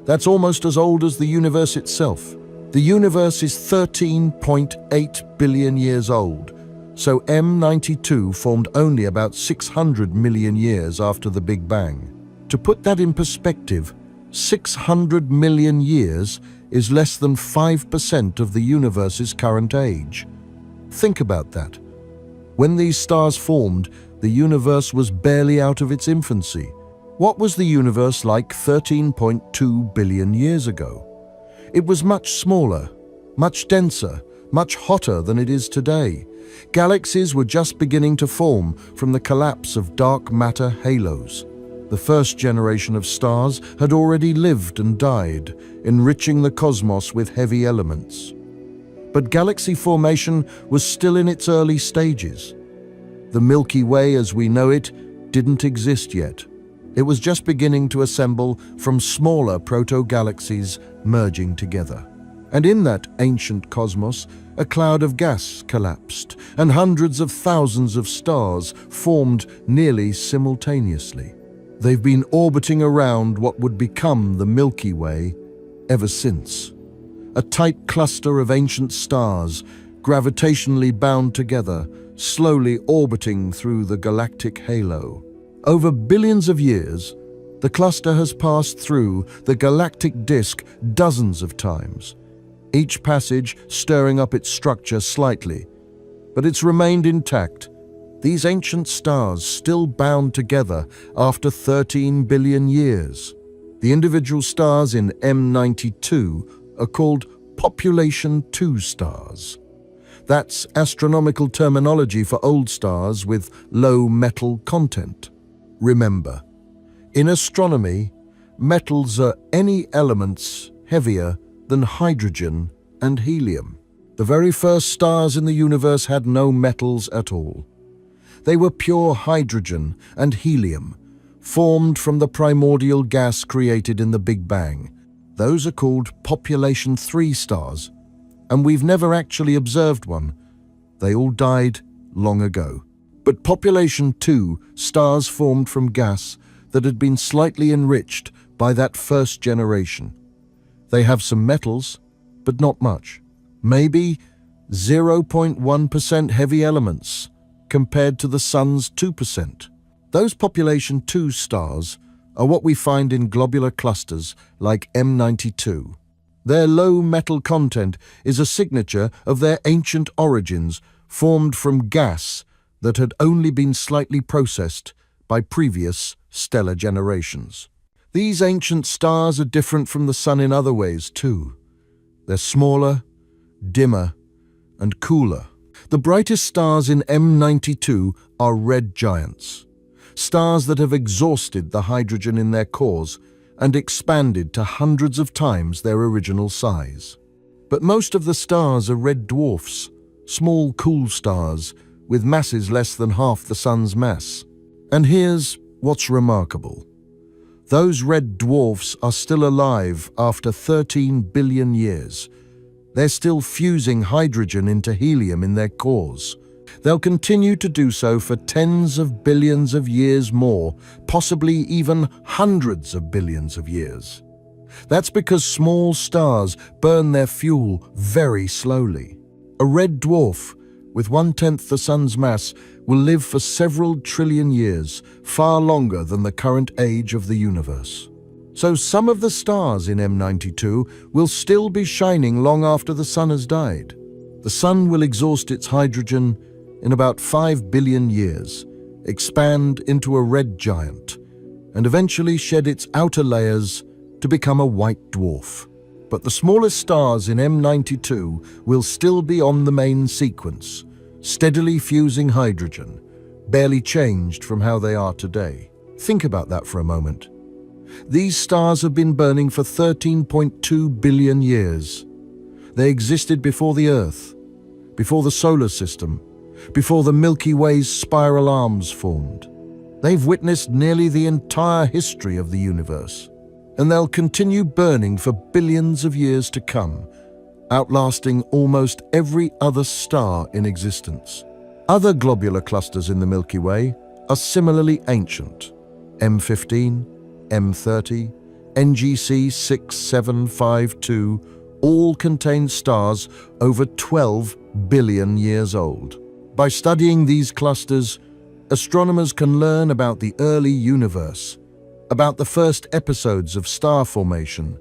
That's almost as old as the universe itself. The universe is 13.8 billion years old, so M92 formed only about 600 million years after the Big Bang. To put that in perspective, 600 million years is less than 5% of the universe's current age. Think about that. When these stars formed, the universe was barely out of its infancy. What was the universe like 13.2 billion years ago? It was much smaller, much denser, much hotter than it is today. Galaxies were just beginning to form from the collapse of dark matter halos. The first generation of stars had already lived and died, enriching the cosmos with heavy elements. But galaxy formation was still in its early stages. The Milky Way as we know it didn't exist yet. It was just beginning to assemble from smaller proto-galaxies merging together. And in that ancient cosmos, a cloud of gas collapsed, and hundreds of thousands of stars formed nearly simultaneously. They've been orbiting around what would become the Milky Way ever since. A tight cluster of ancient stars, gravitationally bound together, slowly orbiting through the galactic halo. Over billions of years, the cluster has passed through the galactic disk dozens of times, each passage stirring up its structure slightly, but it's remained intact. These ancient stars still bound together after 13 billion years. The individual stars in M92 are called population 2 stars. That's astronomical terminology for old stars with low metal content. Remember, in astronomy, metals are any elements heavier than hydrogen and helium. The very first stars in the universe had no metals at all. They were pure hydrogen and helium, formed from the primordial gas created in the Big Bang. Those are called population 3 stars, and we've never actually observed one. They all died long ago. But population 2 stars formed from gas that had been slightly enriched by that first generation. They have some metals, but not much. Maybe 0.1% heavy elements, compared to the Sun's 2%. Those population 2 stars are what we find in globular clusters like M92. Their low metal content is a signature of their ancient origins, formed from gas that had only been slightly processed by previous stellar generations. These ancient stars are different from the Sun in other ways too. They're smaller, dimmer, and cooler. The brightest stars in M92 are red giants, stars that have exhausted the hydrogen in their cores and expanded to hundreds of times their original size. But most of the stars are red dwarfs, small cool stars with masses less than half the Sun's mass. And here's what's remarkable. Those red dwarfs are still alive after 13 billion years. They're still fusing hydrogen into helium in their cores. They'll continue to do so for tens of billions of years more, possibly even hundreds of billions of years. That's because small stars burn their fuel very slowly. A red dwarf, with 1/10 the Sun's mass, will live for several trillion years, far longer than the current age of the universe. So some of the stars in M92 will still be shining long after the Sun has died. The Sun will exhaust its hydrogen in about 5 billion years, expand into a red giant, and eventually shed its outer layers to become a white dwarf. But the smallest stars in M92 will still be on the main sequence, steadily fusing hydrogen, barely changed from how they are today. Think about that for a moment. These stars have been burning for 13.2 billion years. They existed before the Earth, before the solar system, before the Milky Way's spiral arms formed. They've witnessed nearly the entire history of the universe, and they'll continue burning for billions of years to come, outlasting almost every other star in existence. Other globular clusters in the Milky Way are similarly ancient. M15, M30, NGC 6752 all contain stars over 12 billion years old. By studying these clusters, astronomers can learn about the early universe, about the first episodes of star formation,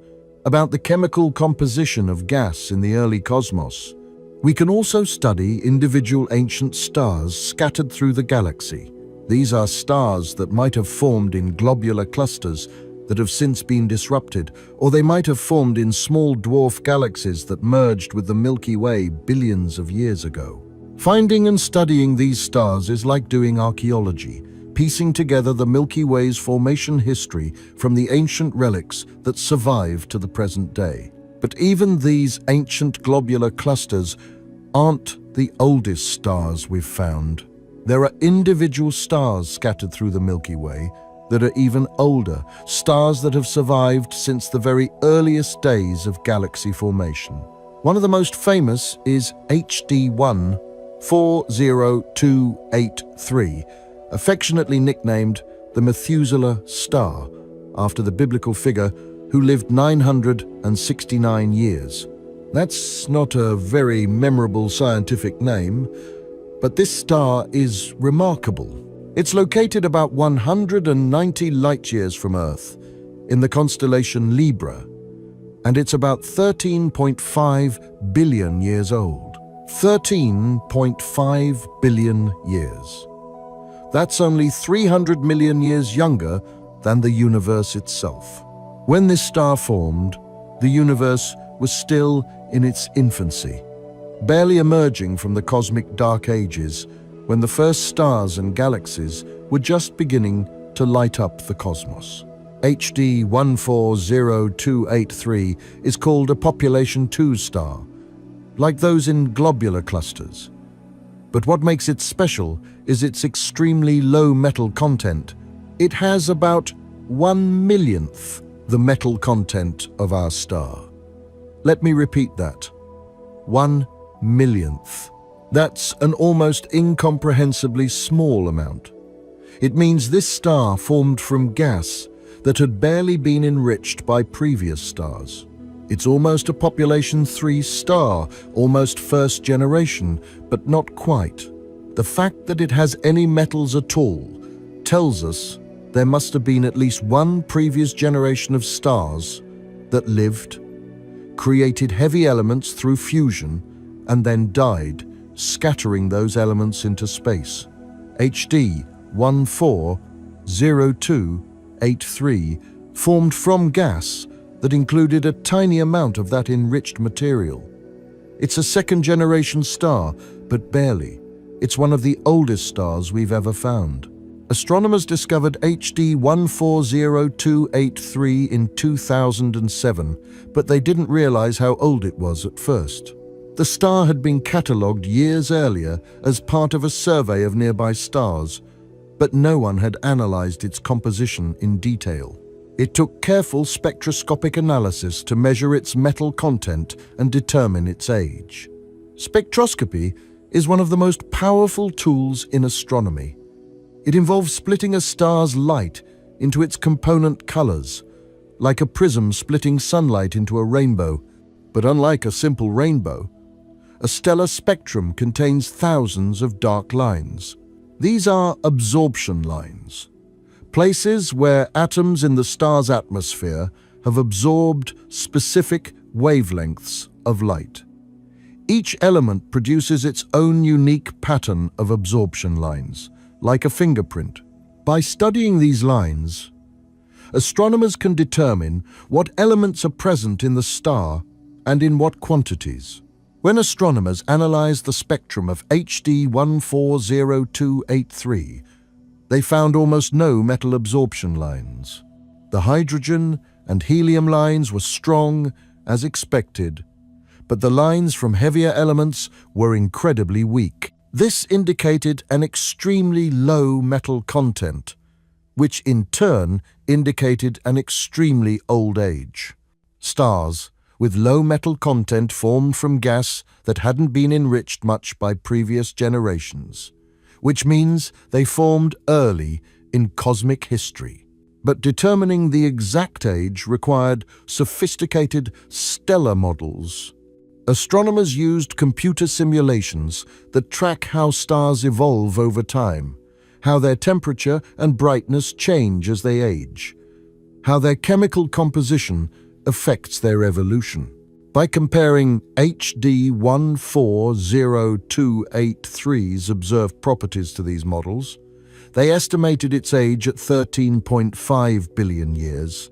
about the chemical composition of gas in the early cosmos. We can also study individual ancient stars scattered through the galaxy. These are stars that might have formed in globular clusters that have since been disrupted, or they might have formed in small dwarf galaxies that merged with the Milky Way billions of years ago. Finding and studying these stars is like doing archaeology, piecing together the Milky Way's formation history from the ancient relics that survive to the present day. But even these ancient globular clusters aren't the oldest stars we've found. There are individual stars scattered through the Milky Way that are even older, stars that have survived since the very earliest days of galaxy formation. One of the most famous is HD 140283, affectionately nicknamed the Methuselah Star, after the biblical figure who lived 969 years. That's not a very memorable scientific name, but this star is remarkable. It's located about 190 light-years from Earth, in the constellation Libra, and it's about 13.5 billion years old. 13.5 billion years. That's only 300 million years younger than the universe itself. When this star formed, the universe was still in its infancy, barely emerging from the cosmic dark ages when the first stars and galaxies were just beginning to light up the cosmos. HD 140283 is called a population 2 star, like those in globular clusters. But what makes it special is its extremely low metal content. It has about 1/1,000,000th the metal content of our star. Let me repeat that. 1/1,000,000th. That's an almost incomprehensibly small amount. It means this star formed from gas that had barely been enriched by previous stars. It's almost a population 3 star, almost first generation, but not quite. The fact that it has any metals at all tells us there must have been at least one previous generation of stars that lived, created heavy elements through fusion, and then died, scattering those elements into space. HD 140283 formed from gas that included a tiny amount of that enriched material. It's a second-generation star, but barely. It's one of the oldest stars we've ever found. Astronomers discovered HD 140283 in 2007, but they didn't realize how old it was at first. The star had been catalogued years earlier as part of a survey of nearby stars, but no one had analyzed its composition in detail. It took careful spectroscopic analysis to measure its metal content and determine its age. Spectroscopy is one of the most powerful tools in astronomy. It involves splitting a star's light into its component colors, like a prism splitting sunlight into a rainbow. But unlike a simple rainbow, a stellar spectrum contains thousands of dark lines. These are absorption lines, places where atoms in the star's atmosphere have absorbed specific wavelengths of light. Each element produces its own unique pattern of absorption lines, like a fingerprint. By studying these lines, astronomers can determine what elements are present in the star and in what quantities. When astronomers analyzed the spectrum of HD 140283, they found almost no metal absorption lines. The hydrogen and helium lines were strong, as expected, but the lines from heavier elements were incredibly weak. This indicated an extremely low metal content, which in turn indicated an extremely old age. Stars with low metal content formed from gas that hadn't been enriched much by previous generations, which means they formed early in cosmic history. But determining the exact age required sophisticated stellar models. Astronomers used computer simulations that track how stars evolve over time, how their temperature and brightness change as they age, how their chemical composition affects their evolution. By comparing HD 140283's observed properties to these models, they estimated its age at 13.5 billion years,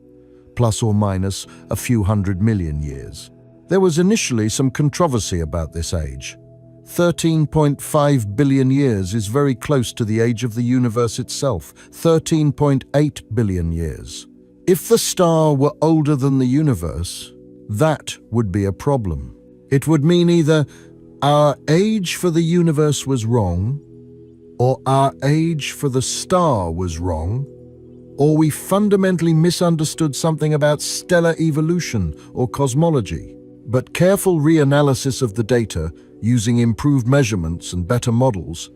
plus or minus a few hundred million years. There was initially some controversy about this age. 13.5 billion years is very close to the age of the universe itself, 13.8 billion years. If the star were older than the universe, that would be a problem. It would mean either our age for the universe was wrong, or our age for the star was wrong, or we fundamentally misunderstood something about stellar evolution or cosmology. But careful reanalysis of the data, using improved measurements and better models,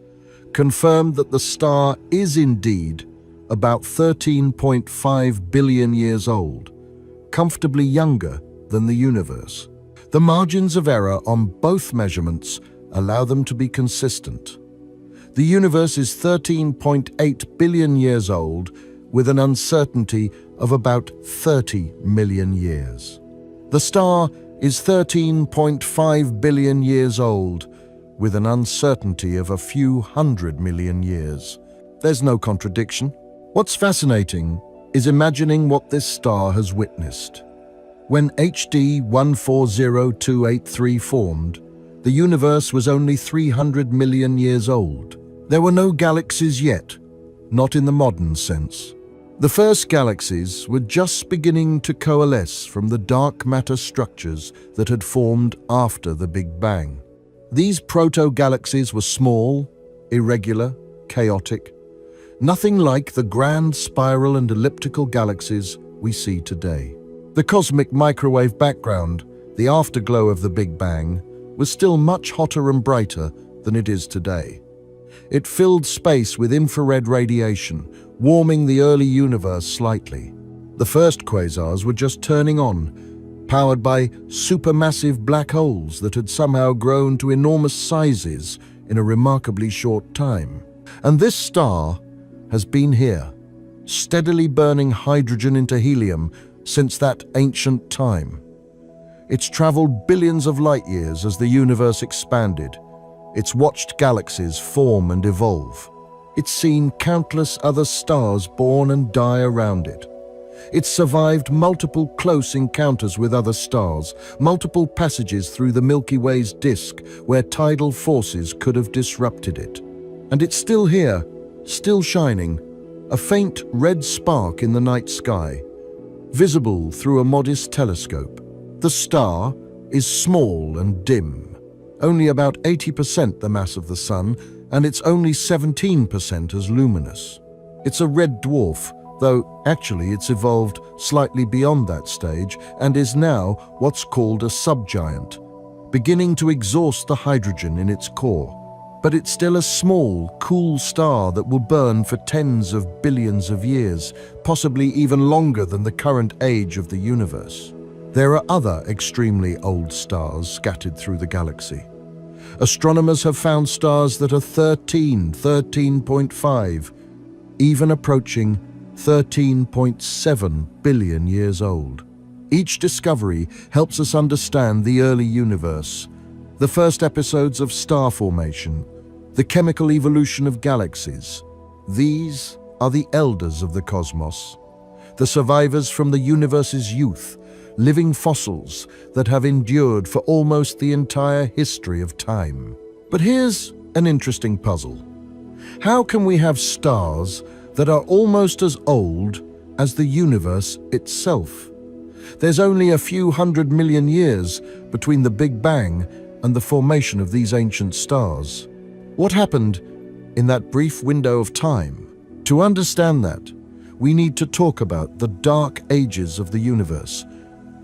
confirmed that the star is indeed about 13.5 billion years old, comfortably younger than the universe. The margins of error on both measurements allow them to be consistent. The universe is 13.8 billion years old, with an uncertainty of about 30 million years. The star is 13.5 billion years old, with an uncertainty of a few hundred million years. There's no contradiction. What's fascinating is imagining what this star has witnessed. When HD 140283 formed, the universe was only 300 million years old. There were no galaxies yet, not in the modern sense. The first galaxies were just beginning to coalesce from the dark matter structures that had formed after the Big Bang. These proto-galaxies were small, irregular, chaotic, nothing like the grand spiral and elliptical galaxies we see today. The cosmic microwave background, the afterglow of the Big Bang, was still much hotter and brighter than it is today. It filled space with infrared radiation, warming the early universe slightly. The first quasars were just turning on, powered by supermassive black holes that had somehow grown to enormous sizes in a remarkably short time. And this star has been here, steadily burning hydrogen into helium since that ancient time. It's traveled billions of light years as the universe expanded. It's watched galaxies form and evolve. It's seen countless other stars born and die around it. It's survived multiple close encounters with other stars, multiple passages through the Milky Way's disk where tidal forces could have disrupted it. And it's still here, still shining, a faint red spark in the night sky, visible through a modest telescope. The star is small and dim, only about 80% the mass of the Sun, and it's only 17% as luminous. It's a red dwarf, though actually it's evolved slightly beyond that stage and is now what's called a subgiant, beginning to exhaust the hydrogen in its core. But it's still a small, cool star that will burn for tens of billions of years, possibly even longer than the current age of the universe. There are other extremely old stars scattered through the galaxy. Astronomers have found stars that are 13.5, even approaching 13.7 billion years old. Each discovery helps us understand the early universe, the first episodes of star formation, the chemical evolution of galaxies. These are the elders of the cosmos, the survivors from the universe's youth, living fossils that have endured for almost the entire history of time. But here's an interesting puzzle. How can we have stars that are almost as old as the universe itself? There's only a few 100 million years between the Big Bang and the formation of these ancient stars. What happened in that brief window of time? To understand that, we need to talk about the dark ages of the universe.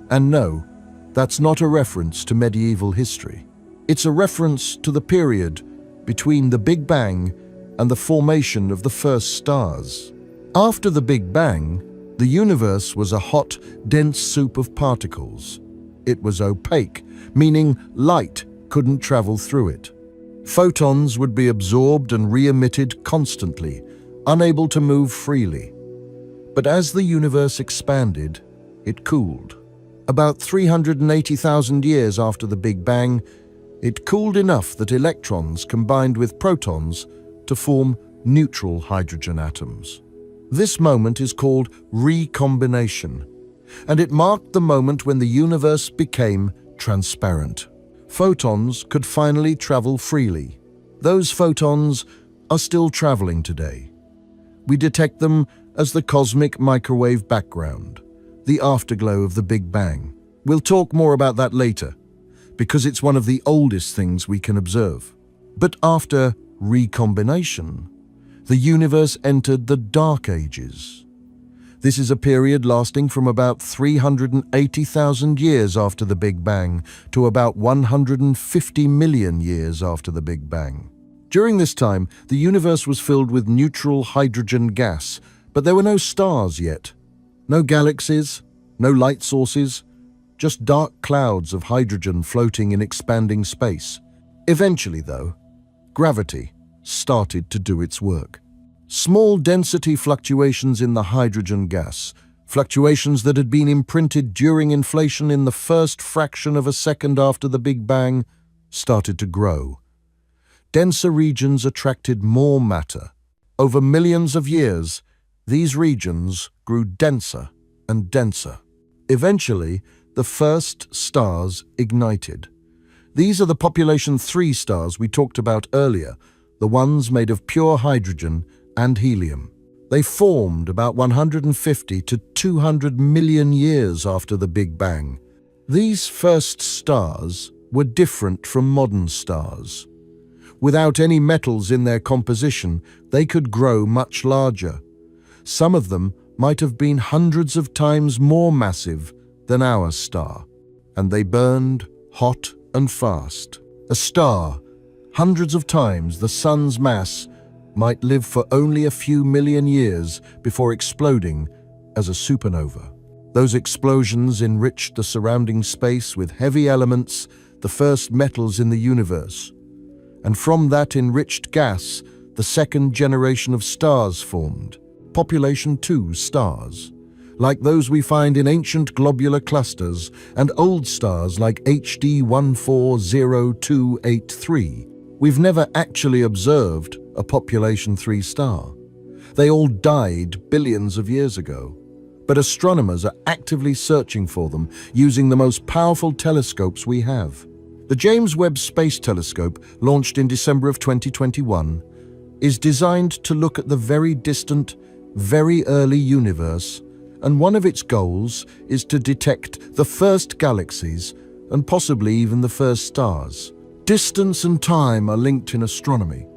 And no, that's not a reference to medieval history. It's a reference to the period between the Big Bang and the formation of the first stars. After the Big Bang, the universe was a hot, dense soup of particles. It was opaque, meaning light couldn't travel through it. Photons would be absorbed and re-emitted constantly, unable to move freely. But as the universe expanded, it cooled. About 380,000 years after the Big Bang, it cooled enough that electrons combined with protons to form neutral hydrogen atoms. This moment is called recombination, and it marked the moment when the universe became transparent. Photons could finally travel freely. Those photons are still traveling today. We detect them as the cosmic microwave background, the afterglow of the Big Bang. We'll talk more about that later, because it's one of the oldest things we can observe. But after recombination, the universe entered the Dark Ages. This is a period lasting from about 380,000 years after the Big Bang to about 150 million years after the Big Bang. During this time, the universe was filled with neutral hydrogen gas, but there were no stars yet. No galaxies, no light sources, just dark clouds of hydrogen floating in expanding space. Eventually, though, gravity started to do its work. Small density fluctuations in the hydrogen gas, fluctuations that had been imprinted during inflation in the first fraction of a second after the Big Bang, started to grow. Denser regions attracted more matter. Over millions of years, these regions grew denser and denser. Eventually, the first stars ignited. These are the population 3 stars we talked about earlier, the ones made of pure hydrogen and helium. They formed about 150 to 200 million years after the Big Bang. These first stars were different from modern stars. Without any metals in their composition, they could grow much larger. Some of them might have been hundreds of times more massive than our star, and they burned hot and fast. A star, hundreds of times the sun's mass, might live for only a few million years before exploding as a supernova. Those explosions enriched the surrounding space with heavy elements, the first metals in the universe. And from that enriched gas, the second generation of stars formed, population 2 stars, like those we find in ancient globular clusters and old stars like HD 140283. We've never actually observed a population 3 star. They all died billions of years ago, but astronomers are actively searching for them using the most powerful telescopes we have. The James Webb Space Telescope, launched in December of 2021, is designed to look at the very distant, very early universe, and one of its goals is to detect the first galaxies and possibly even the first stars. Distance and time are linked in astronomy.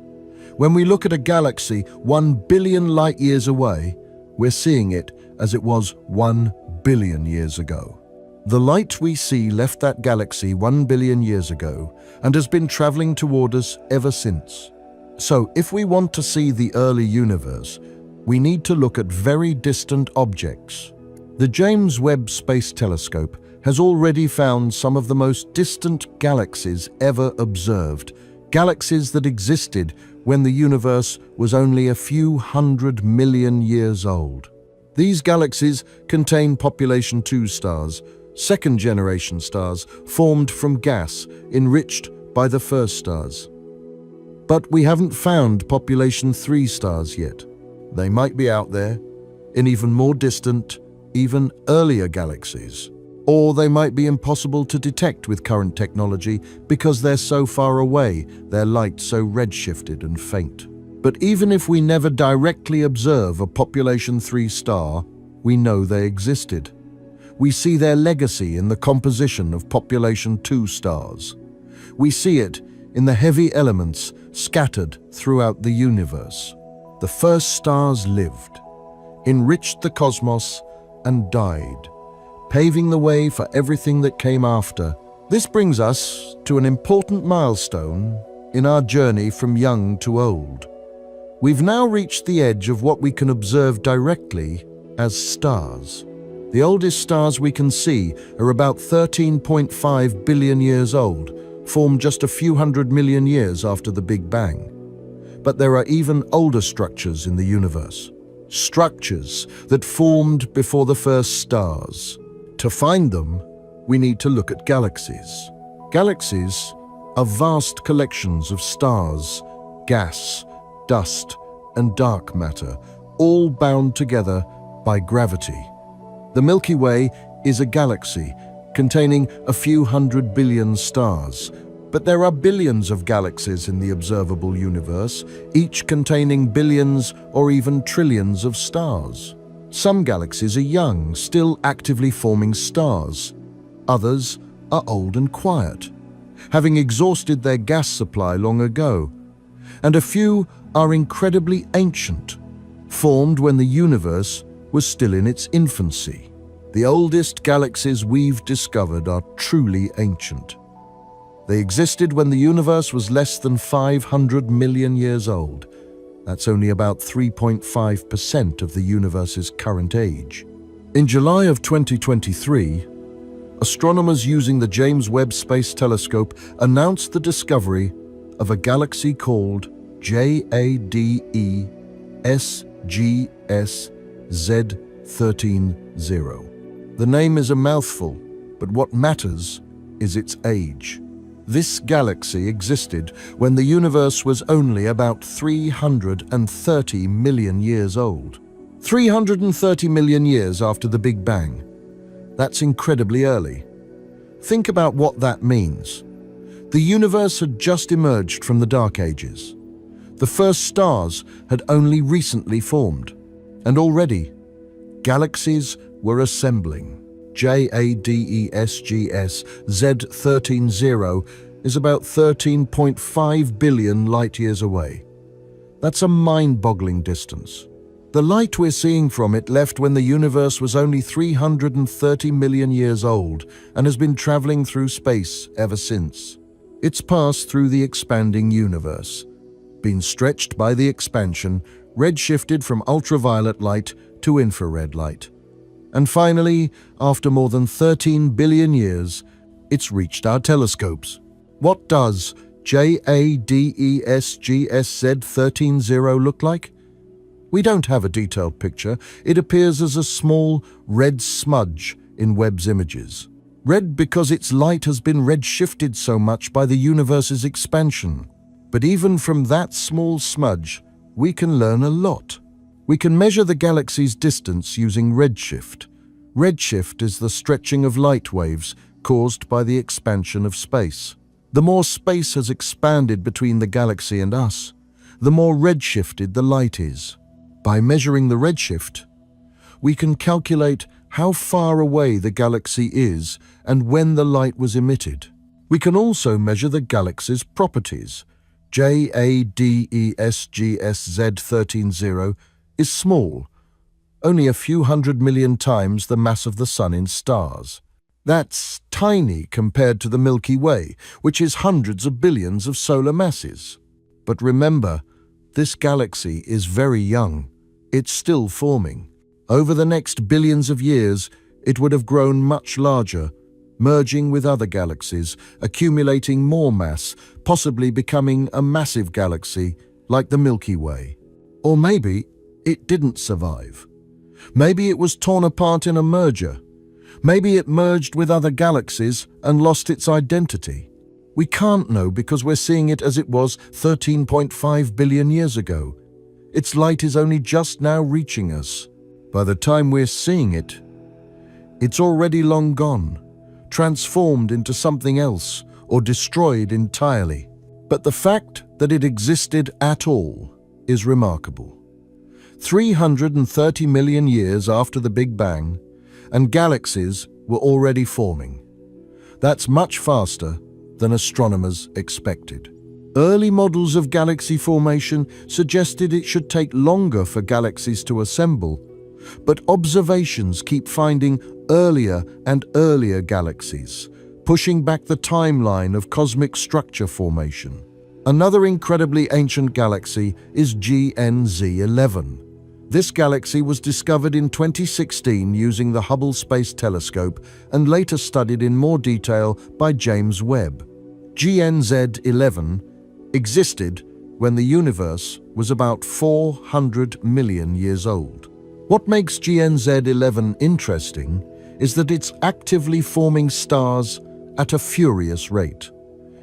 When we look at a galaxy 1 billion light years away, we're seeing it as it was 1 billion years ago. The light we see left that galaxy 1 billion years ago and has been traveling toward us ever since. So if we want to see the early universe, we need to look at very distant objects. The James Webb Space Telescope has already found some of the most distant galaxies ever observed, galaxies that existed when the universe was only a few 100 million years old. These galaxies contain population 2 stars, second-generation stars formed from gas enriched by the first stars. But we haven't found population 3 stars yet. They might be out there, in even more distant, even earlier galaxies. Or they might be impossible to detect with current technology because they're so far away, their light so redshifted and faint. But even if we never directly observe a population 3 star, we know they existed. We see their legacy in the composition of population 2 stars. We see it in the heavy elements scattered throughout the universe. The first stars lived, enriched the cosmos, and died, paving the way for everything that came after. This brings us to an important milestone in our journey from young to old. We've now reached the edge of what we can observe directly as stars. The oldest stars we can see are about 13.5 billion years old, formed just a few 100 million years after the Big Bang. But there are even older structures in the universe, structures that formed before the first stars. To find them, we need to look at galaxies. Galaxies are vast collections of stars, gas, dust, and dark matter, all bound together by gravity. The Milky Way is a galaxy containing a few 100 billion stars, but there are billions of galaxies in the observable universe, each containing billions or even trillions of stars. Some galaxies are young, still actively forming stars. Others are old and quiet, having exhausted their gas supply long ago. And a few are incredibly ancient, formed when the universe was still in its infancy. The oldest galaxies we've discovered are truly ancient. They existed when the universe was less than 500 million years old. That's only about 3.5% of the universe's current age. In July of 2023, astronomers using the James Webb Space Telescope announced the discovery of a galaxy called JADE SGS Z13-0. The name is a mouthful, but what matters is its age. This galaxy existed when the universe was only about 330 million years old. 330 million years after the Big Bang. That's incredibly early. Think about what that means. The universe had just emerged from the Dark Ages. The first stars had only recently formed, and already galaxies were assembling. JADESGS Z13-0 is about 13.5 billion light-years away. That's a mind-boggling distance. The light we're seeing from it left when the universe was only 330 million years old and has been traveling through space ever since. It's passed through the expanding universe, been stretched by the expansion, redshifted from ultraviolet light to infrared light. And finally, after more than 13 billion years, it's reached our telescopes. What does JADESGS-Z13-0 look like? We don't have a detailed picture. It appears as a small red smudge in Webb's images. Red because its light has been redshifted so much by the universe's expansion. But even from that small smudge, we can learn a lot. We can measure the galaxy's distance using redshift. Redshift is the stretching of light waves caused by the expansion of space. The more space has expanded between the galaxy and us, the more redshifted the light is. By measuring the redshift, we can calculate how far away the galaxy is and when the light was emitted. We can also measure the galaxy's properties. JADESGS-Z13-0 is small, only a few 100 million times the mass of the Sun in stars. That's tiny compared to the Milky Way, which is hundreds of billions of solar masses. But remember, this galaxy is very young. It's still forming. Over the next billions of years, it would have grown much larger, merging with other galaxies, accumulating more mass, possibly becoming a massive galaxy like the Milky Way. Or maybe it didn't survive. Maybe it was torn apart in a merger. Maybe it merged with other galaxies and lost its identity. We can't know because we're seeing it as it was 13.5 billion years ago. Its light is only just now reaching us. By the time we're seeing it, it's already long gone, transformed into something else or destroyed entirely. But the fact that it existed at all is remarkable. 330 million years after the Big Bang, and galaxies were already forming. That's much faster than astronomers expected. Early models of galaxy formation suggested it should take longer for galaxies to assemble, but observations keep finding earlier and earlier galaxies, pushing back the timeline of cosmic structure formation. Another incredibly ancient galaxy is GNZ11. This galaxy was discovered in 2016 using the Hubble Space Telescope and later studied in more detail by James Webb. GNZ11 existed when the universe was about 400 million years old. What makes GNZ11 interesting is that it's actively forming stars at a furious rate.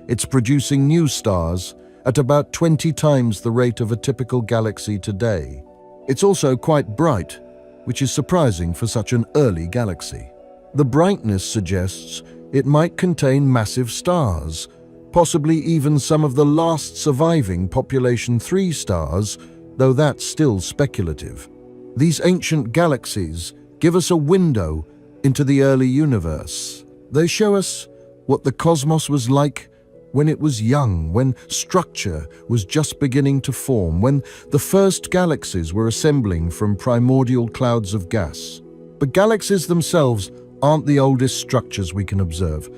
It's producing new stars at about 20 times the rate of a typical galaxy today. It's also quite bright, which is surprising for such an early galaxy. The brightness suggests it might contain massive stars, possibly even some of the last surviving population 3 stars, though that's still speculative. These ancient galaxies give us a window into the early universe. They show us what the cosmos was like when it was young, when structure was just beginning to form, when the first galaxies were assembling from primordial clouds of gas. But galaxies themselves aren't the oldest structures we can observe.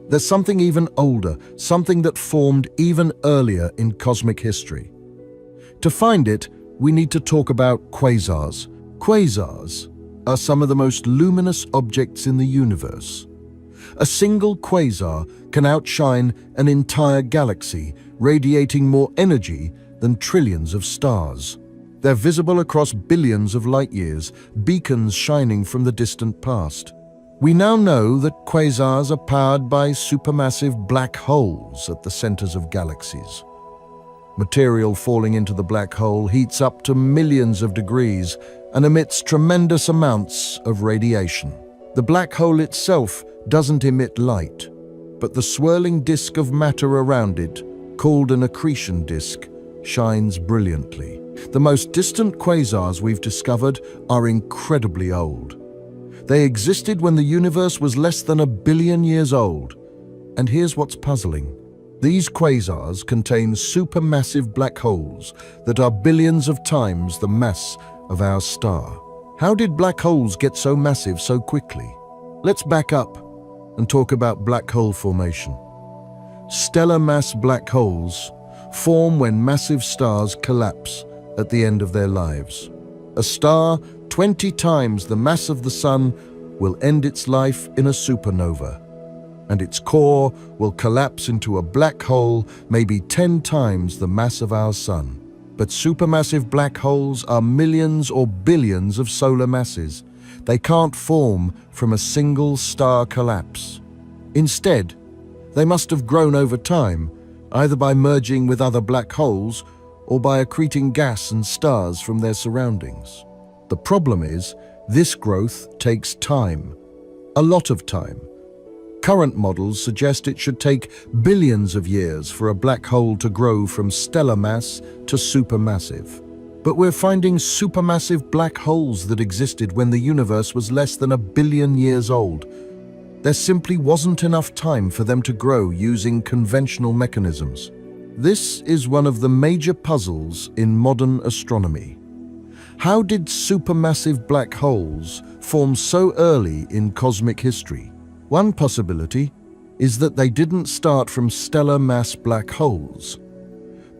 There's something even older, something that formed even earlier in cosmic history. To find it, we need to talk about quasars. Quasars are some of the most luminous objects in the universe. A single quasar can outshine an entire galaxy, radiating more energy than trillions of stars. They're visible across billions of light years, beacons shining from the distant past. We now know that quasars are powered by supermassive black holes at the centers of galaxies. Material falling into the black hole heats up to millions of degrees and emits tremendous amounts of radiation. The black hole itself doesn't emit light, but the swirling disk of matter around it, called an accretion disk, shines brilliantly. The most distant quasars we've discovered are incredibly old. They existed when the universe was less than 1 billion years old. And here's what's puzzling. These quasars contain supermassive black holes that are billions of times the mass of our star. How did black holes get so massive so quickly? Let's back up and talk about black hole formation. Stellar mass black holes form when massive stars collapse at the end of their lives. A star 20 times the mass of the Sun will end its life in a supernova, and its core will collapse into a black hole maybe 10 times the mass of our Sun. But supermassive black holes are millions or billions of solar masses. They can't form from a single star collapse. Instead, they must have grown over time, either by merging with other black holes or by accreting gas and stars from their surroundings. The problem is, this growth takes time, a lot of time. Current models suggest it should take billions of years for a black hole to grow from stellar mass to supermassive. But we're finding supermassive black holes that existed when the universe was less than 1 billion years old. There simply wasn't enough time for them to grow using conventional mechanisms. This is one of the major puzzles in modern astronomy. How did supermassive black holes form so early in cosmic history? One possibility is that they didn't start from stellar mass black holes.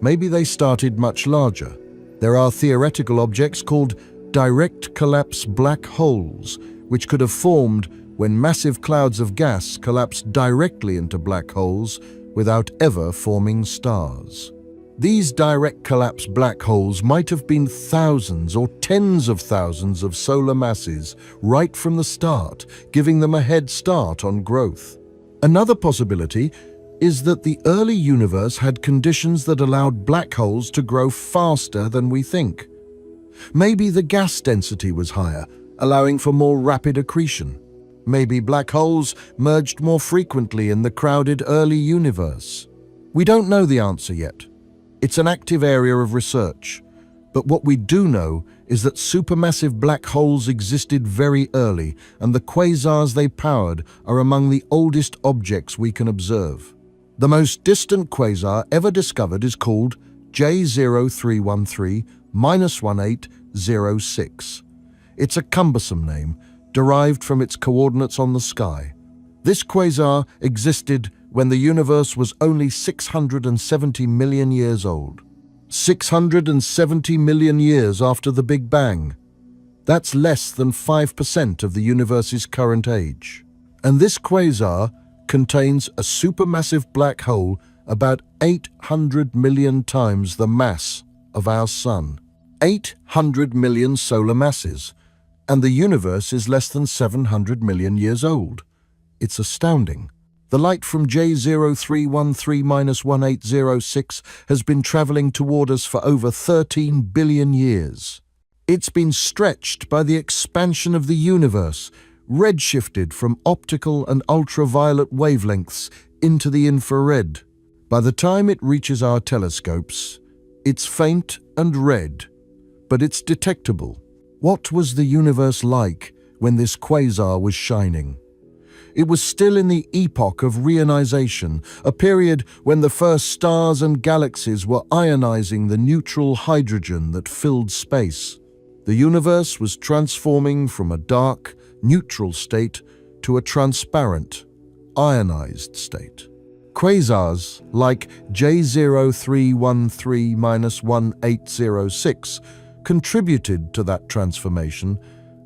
Maybe they started much larger. There are theoretical objects called direct collapse black holes, which could have formed when massive clouds of gas collapsed directly into black holes without ever forming stars. These direct collapse black holes might have been thousands or tens of thousands of solar masses right from the start, giving them a head start on growth. Another possibility is that the early universe had conditions that allowed black holes to grow faster than we think. Maybe the gas density was higher, allowing for more rapid accretion. Maybe black holes merged more frequently in the crowded early universe. We don't know the answer yet. It's an active area of research, but what we do know is that supermassive black holes existed very early, and the quasars they powered are among the oldest objects we can observe. The most distant quasar ever discovered is called J0313-1806. It's a cumbersome name, derived from its coordinates on the sky. This quasar existed when the universe was only 670 million years old. 670 million years after the Big Bang. That's less than 5% of the universe's current age. And this quasar contains a supermassive black hole about 800 million times the mass of our Sun. 800 million solar masses, and the universe is less than 700 million years old. It's astounding. The light from J0313-1806 has been traveling toward us for over 13 billion years. It's been stretched by the expansion of the universe, redshifted from optical and ultraviolet wavelengths into the infrared. By the time it reaches our telescopes, it's faint and red, but it's detectable. What was the universe like when this quasar was shining? It was still in the epoch of reionization, a period when the first stars and galaxies were ionizing the neutral hydrogen that filled space. The universe was transforming from a dark, neutral state to a transparent, ionized state. Quasars like J0313-1806 contributed to that transformation,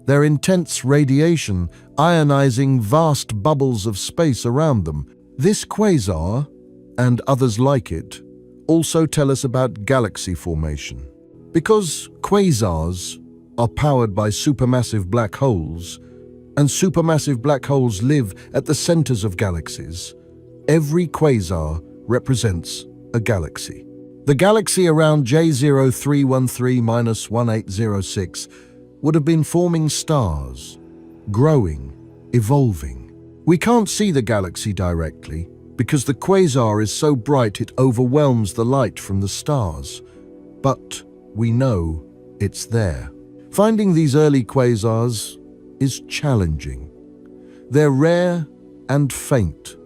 their intense radiation ionizing vast bubbles of space around them. This quasar, and others like it, also tell us about galaxy formation. Because quasars are powered by supermassive black holes, and supermassive black holes live at the centers of galaxies, every quasar represents a galaxy. The galaxy around J0313-1806 would have been forming stars, growing, evolving. We can't see the galaxy directly because the quasar is so bright it overwhelms the light from the stars. But we know it's there. Finding these early quasars is challenging. They're rare and faint.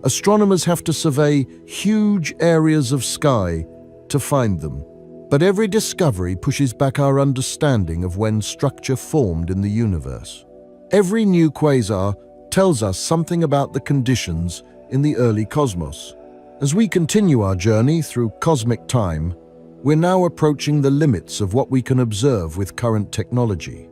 Astronomers have to survey huge areas of sky to find them. But every discovery pushes back our understanding of when structure formed in the universe. Every new quasar tells us something about the conditions in the early cosmos. As we continue our journey through cosmic time, we're now approaching the limits of what we can observe with current technology.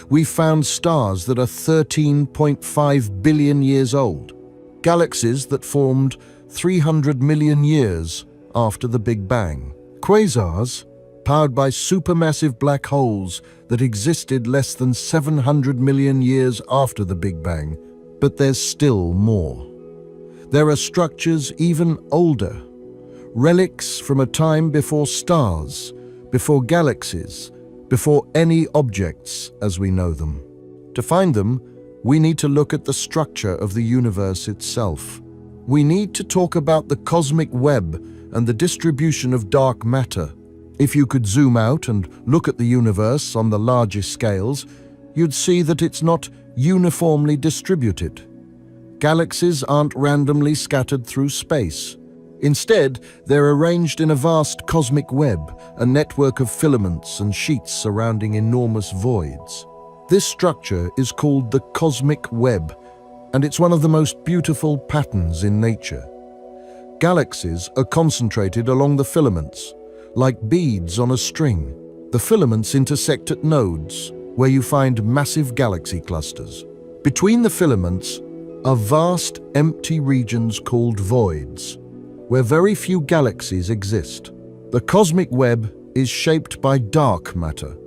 We've found stars that are 13.5 billion years old, galaxies that formed 300 million years after the Big Bang. Quasars, powered by supermassive black holes that existed less than 700 million years after the Big Bang, but there's still more. There are structures even older, relics from a time before stars, before galaxies, before any objects as we know them. To find them, we need to look at the structure of the universe itself. We need to talk about the cosmic web and the distribution of dark matter. If you could zoom out and look at the universe on the largest scales, you'd see that it's not uniformly distributed. Galaxies aren't randomly scattered through space. Instead, they're arranged in a vast cosmic web, a network of filaments and sheets surrounding enormous voids. This structure is called the cosmic web, and it's one of the most beautiful patterns in nature. Galaxies are concentrated along the filaments, like beads on a string. The filaments intersect at nodes, where you find massive galaxy clusters. Between the filaments are vast, empty regions called voids, where very few galaxies exist. The cosmic web is shaped by dark matter.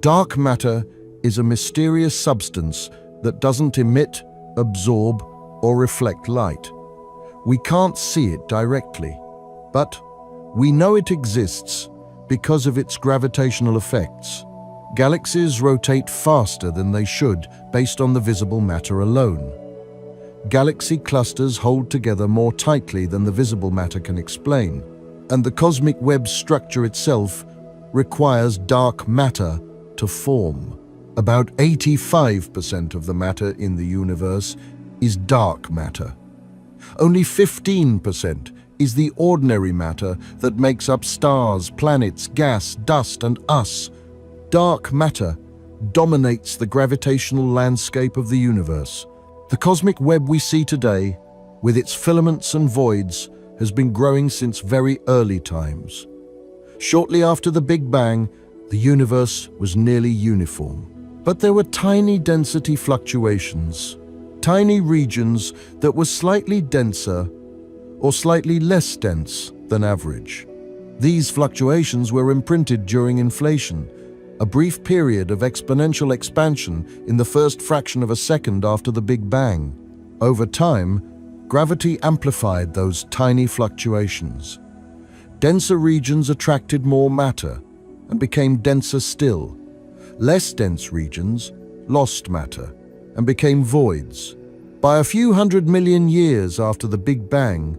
Dark matter is a mysterious substance that doesn't emit, absorb, or reflect light. We can't see it directly, but we know it exists because of its gravitational effects. Galaxies rotate faster than they should based on the visible matter alone. Galaxy clusters hold together more tightly than the visible matter can explain, and the cosmic web structure itself requires dark matter to form. About 85% of the matter in the universe is dark matter. Only 15% is the ordinary matter that makes up stars, planets, gas, dust, and us. Dark matter dominates the gravitational landscape of the universe. The cosmic web we see today, with its filaments and voids, has been growing since very early times. Shortly after the Big Bang, the universe was nearly uniform. But there were tiny density fluctuations, tiny regions that were slightly denser or slightly less dense than average. These fluctuations were imprinted during inflation, a brief period of exponential expansion in the first fraction of a second after the Big Bang. Over time, gravity amplified those tiny fluctuations. Denser regions attracted more matter and became denser still. Less dense regions lost matter and became voids. By a few 100 million years after the Big Bang,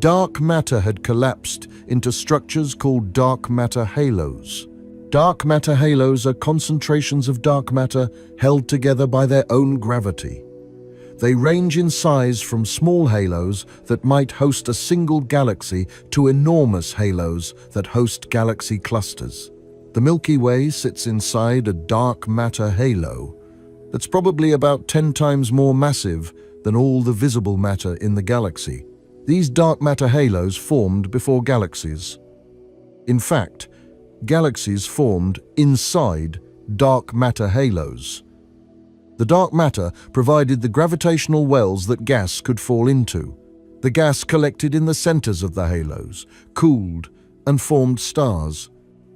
dark matter had collapsed into structures called dark matter halos. Dark matter halos are concentrations of dark matter held together by their own gravity. They range in size from small halos that might host a single galaxy to enormous halos that host galaxy clusters. The Milky Way sits inside a dark matter halo that's probably about 10 times more massive than all the visible matter in the galaxy. These dark matter halos formed before galaxies. In fact, galaxies formed inside dark matter halos. The dark matter provided the gravitational wells that gas could fall into. The gas collected in the centers of the halos, cooled, and formed stars.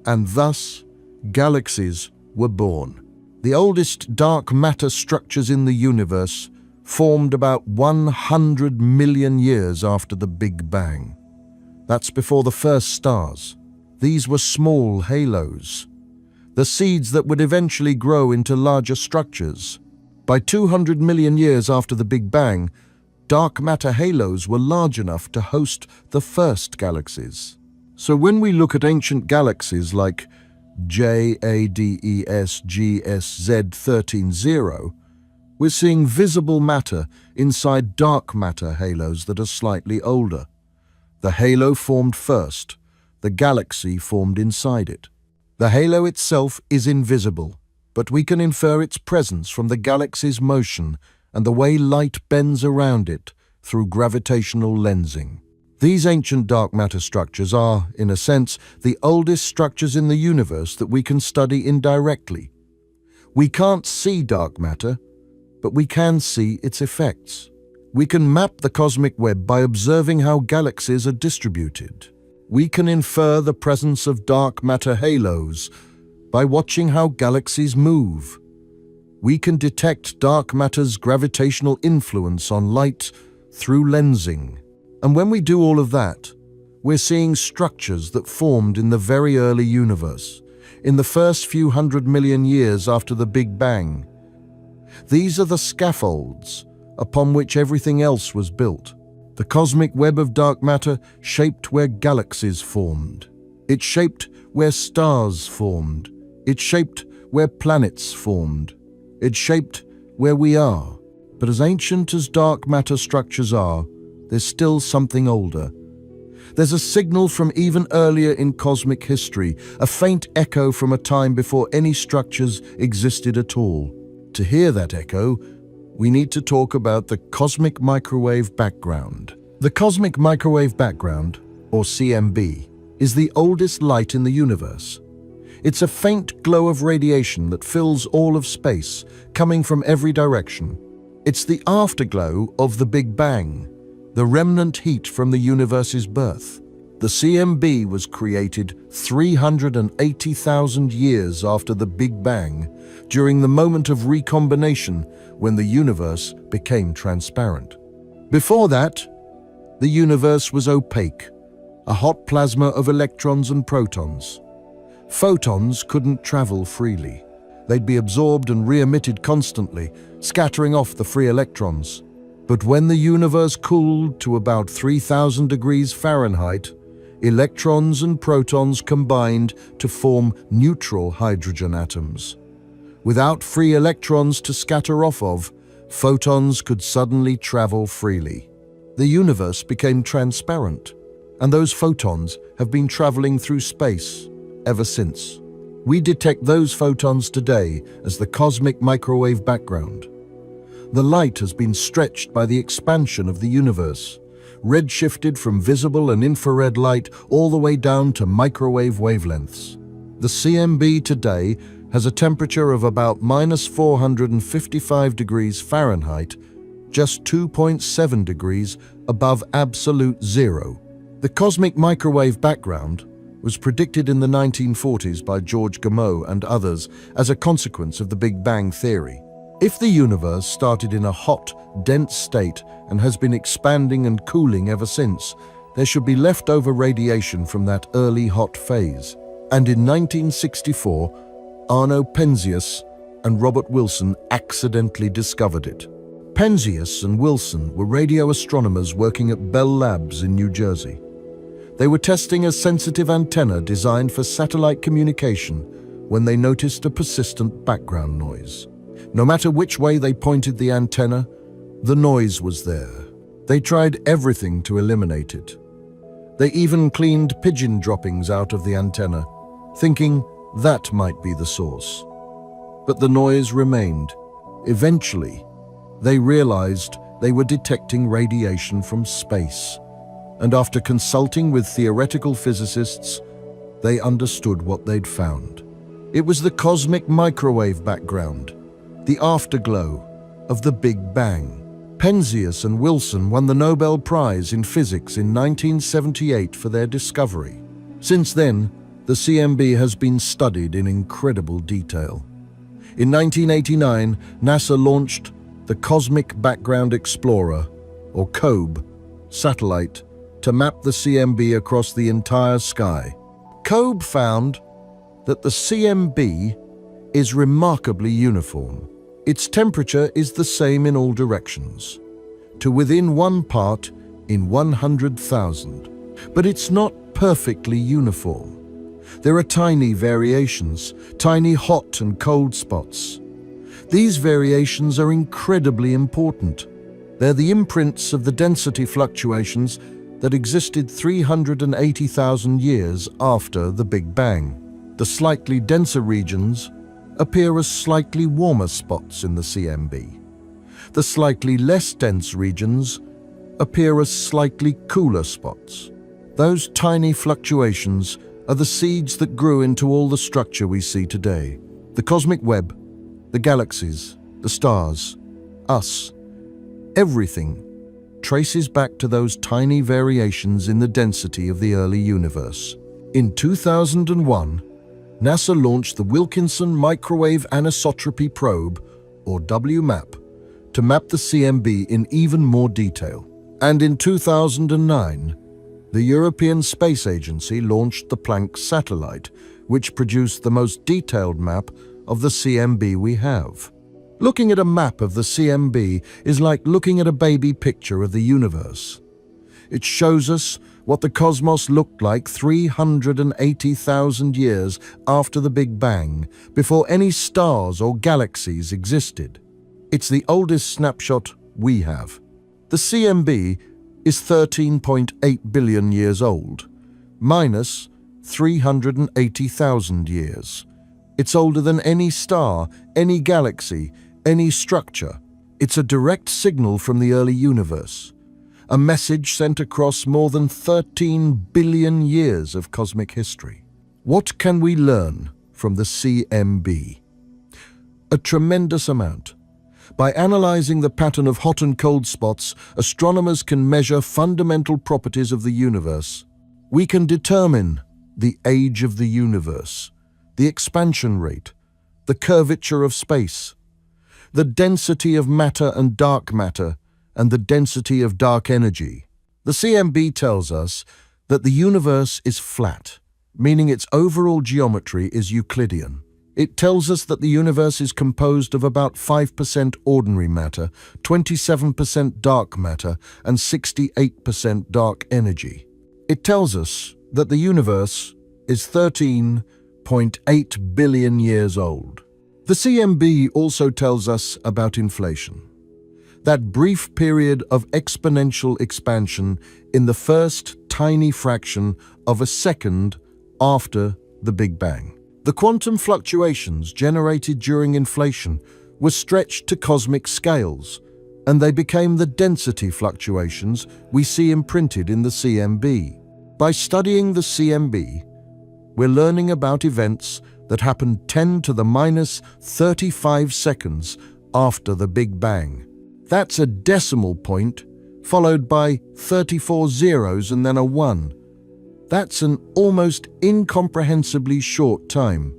And thus, galaxies were born. The oldest dark matter structures in the universe formed about 100 million years after the Big Bang. That's before the first stars. These were small halos, the seeds that would eventually grow into larger structures. By 200 million years after the Big Bang, dark matter halos were large enough to host the first galaxies. So when we look at ancient galaxies like JADES GSZ 130, we're seeing visible matter inside dark matter halos that are slightly older. The halo formed first, the galaxy formed inside it. The halo itself is invisible, but we can infer its presence from the galaxy's motion and the way light bends around it through gravitational lensing. These ancient dark matter structures are, in a sense, the oldest structures in the universe that we can study indirectly. We can't see dark matter, but we can see its effects. We can map the cosmic web by observing how galaxies are distributed. We can infer the presence of dark matter halos by watching how galaxies move. We can detect dark matter's gravitational influence on light through lensing. And when we do all of that, we're seeing structures that formed in the very early universe, in the first few 100 million years after the Big Bang. These are the scaffolds upon which everything else was built. The cosmic web of dark matter shaped where galaxies formed. It shaped where stars formed. It shaped where planets formed. It shaped where we are. But as ancient as dark matter structures are, there's still something older. There's a signal from even earlier in cosmic history, a faint echo from a time before any structures existed at all. To hear that echo, we need to talk about the cosmic microwave background. The cosmic microwave background, or CMB, is the oldest light in the universe. It's a faint glow of radiation that fills all of space, coming from every direction. It's the afterglow of the Big Bang, the remnant heat from the universe's birth. The CMB was created 380,000 years after the Big Bang, during the moment of recombination when the universe became transparent. Before that, the universe was opaque, a hot plasma of electrons and protons. Photons couldn't travel freely. They'd be absorbed and re-emitted constantly, scattering off the free electrons. But when the universe cooled to about 3,000 degrees Fahrenheit, electrons and protons combined to form neutral hydrogen atoms. Without free electrons to scatter off of, photons could suddenly travel freely. The universe became transparent, and those photons have been traveling through space ever since. We detect those photons today as the cosmic microwave background. The light has been stretched by the expansion of the universe, redshifted from visible and infrared light all the way down to microwave wavelengths. The CMB today has a temperature of about -455 degrees Fahrenheit, just 2.7 degrees above absolute zero. The cosmic microwave background was predicted in the 1940s by George Gamow and others as a consequence of the Big Bang theory. If the universe started in a hot, dense state and has been expanding and cooling ever since, there should be leftover radiation from that early hot phase. And in 1964, Arno Penzias and Robert Wilson accidentally discovered it. Penzias and Wilson were radio astronomers working at Bell Labs in New Jersey. They were testing a sensitive antenna designed for satellite communication when they noticed a persistent background noise. No matter which way they pointed the antenna, The noise was there. They tried everything to eliminate it. They even cleaned pigeon droppings out of the antenna, thinking that might be the source. But the noise remained. Eventually, they realized they were detecting radiation from space, and after consulting with theoretical physicists, they understood what they'd found. It was the cosmic microwave background, the afterglow of the Big Bang. Penzias and Wilson won the Nobel Prize in Physics in 1978 for their discovery. Since then, the CMB has been studied in incredible detail. In 1989, NASA launched the Cosmic Background Explorer, or COBE, satellite to map the CMB across the entire sky. COBE found that the CMB is remarkably uniform. Its temperature is the same in all directions, to within 1 part in 100,000. But it's not perfectly uniform. There are tiny variations, tiny hot and cold spots. These variations are incredibly important. They're the imprints of the density fluctuations that existed 380,000 years after the Big Bang. The slightly denser regions appear as slightly warmer spots in the CMB. The slightly less dense regions appear as slightly cooler spots. Those tiny fluctuations are the seeds that grew into all the structure we see today. The cosmic web, the galaxies, the stars, us, everything traces back to those tiny variations in the density of the early universe. In 2001, NASA launched the Wilkinson Microwave Anisotropy Probe, or WMAP, to map the CMB in even more detail. And in 2009, the European Space Agency launched the Planck satellite, which produced the most detailed map of the CMB we have. Looking at a map of the CMB is like looking at a baby picture of the universe. It shows us what the cosmos looked like 380,000 years after the Big Bang, before any stars or galaxies existed. It's the oldest snapshot we have. The CMB is 13.8 billion years old, minus 380,000 years. It's older than any star, any galaxy, any structure. It's a direct signal from the early universe. A message sent across more than 13 billion years of cosmic history. What can we learn from the CMB? A tremendous amount. By analyzing the pattern of hot and cold spots, astronomers can measure fundamental properties of the universe. We can determine the age of the universe, the expansion rate, the curvature of space, the density of matter and dark matter, and the density of dark energy. The CMB tells us that the universe is flat, meaning its overall geometry is Euclidean. It tells us that the universe is composed of about 5% ordinary matter, 27% dark matter, and 68% dark energy. It tells us that the universe is 13.8 billion years old. The CMB also tells us about inflation. That brief period of exponential expansion in the first tiny fraction of a second after the Big Bang. The quantum fluctuations generated during inflation were stretched to cosmic scales, and they became the density fluctuations we see imprinted in the CMB. By studying the CMB, we're learning about events that happened 10 to the minus 35 seconds after the Big Bang. That's a decimal point, followed by 34 zeros and then a 1. That's an almost incomprehensibly short time.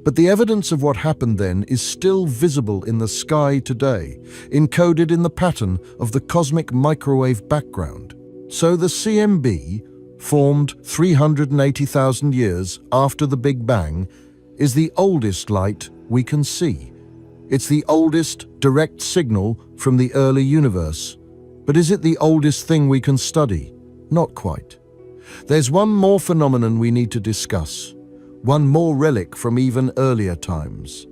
But the evidence of what happened then is still visible in the sky today, encoded in the pattern of the cosmic microwave background. So the CMB, formed 380,000 years after the Big Bang, is the oldest light we can see. It's the oldest direct signal from the early universe. But is it the oldest thing we can study? Not quite. There's one more phenomenon we need to discuss, one more relic from even earlier times,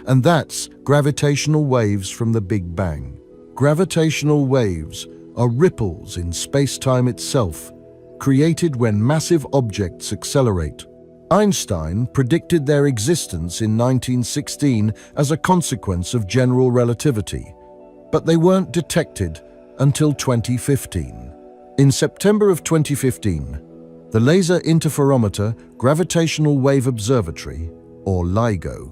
and that's gravitational waves from the Big Bang. Gravitational waves are ripples in space-time itself, created when massive objects accelerate. Einstein predicted their existence in 1916 as a consequence of general relativity, but they weren't detected until 2015. In September of 2015, the Laser Interferometer Gravitational Wave Observatory, or LIGO,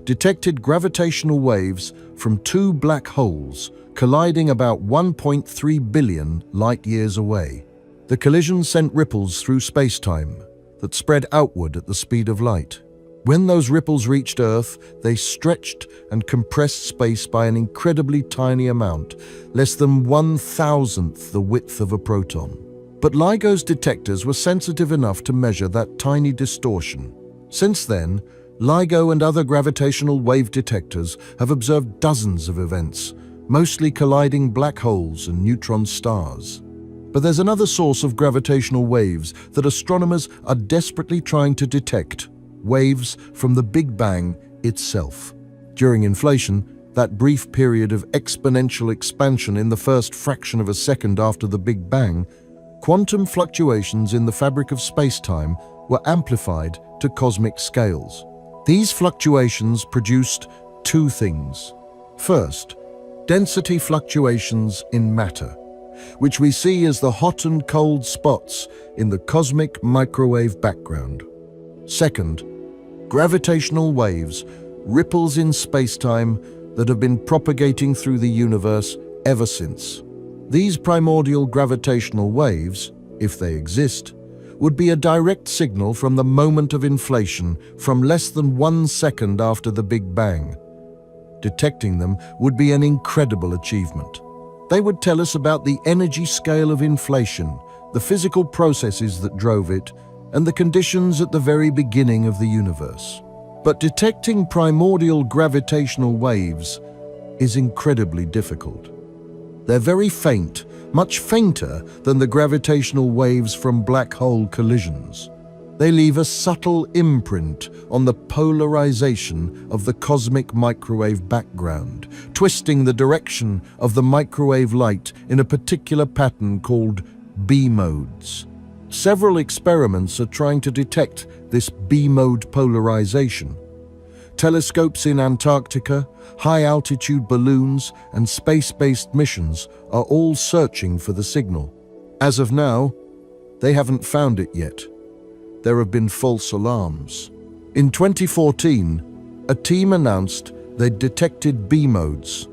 detected gravitational waves from two black holes colliding about 1.3 billion light-years away. The collision sent ripples through space-time that spread outward at the speed of light. When those ripples reached Earth, they stretched and compressed space by an incredibly tiny amount, less than 1,000th the width of a proton. But LIGO's detectors were sensitive enough to measure that tiny distortion. Since then, LIGO and other gravitational wave detectors have observed dozens of events, mostly colliding black holes and neutron stars. But there's another source of gravitational waves that astronomers are desperately trying to detect: waves from the Big Bang itself. During inflation, that brief period of exponential expansion in the first fraction of a second after the Big Bang, quantum fluctuations in the fabric of space-time were amplified to cosmic scales. These fluctuations produced two things. First, density fluctuations in matter, which we see as the hot and cold spots in the cosmic microwave background. Second, gravitational waves, ripples in space-time that have been propagating through the universe ever since. These primordial gravitational waves, if they exist, would be a direct signal from the moment of inflation from less than 1 second after the Big Bang. Detecting them would be an incredible achievement. They would tell us about the energy scale of inflation, the physical processes that drove it, and the conditions at the very beginning of the universe. But detecting primordial gravitational waves is incredibly difficult. They're very faint, much fainter than the gravitational waves from black hole collisions. They leave a subtle imprint on the polarization of the cosmic microwave background, twisting the direction of the microwave light in a particular pattern called B-modes. Several experiments are trying to detect this B-mode polarization. Telescopes in Antarctica, high-altitude balloons, and space-based missions are all searching for the signal. As of now, they haven't found it yet. There have been false alarms. In 2014, a team announced they'd detected B-modes,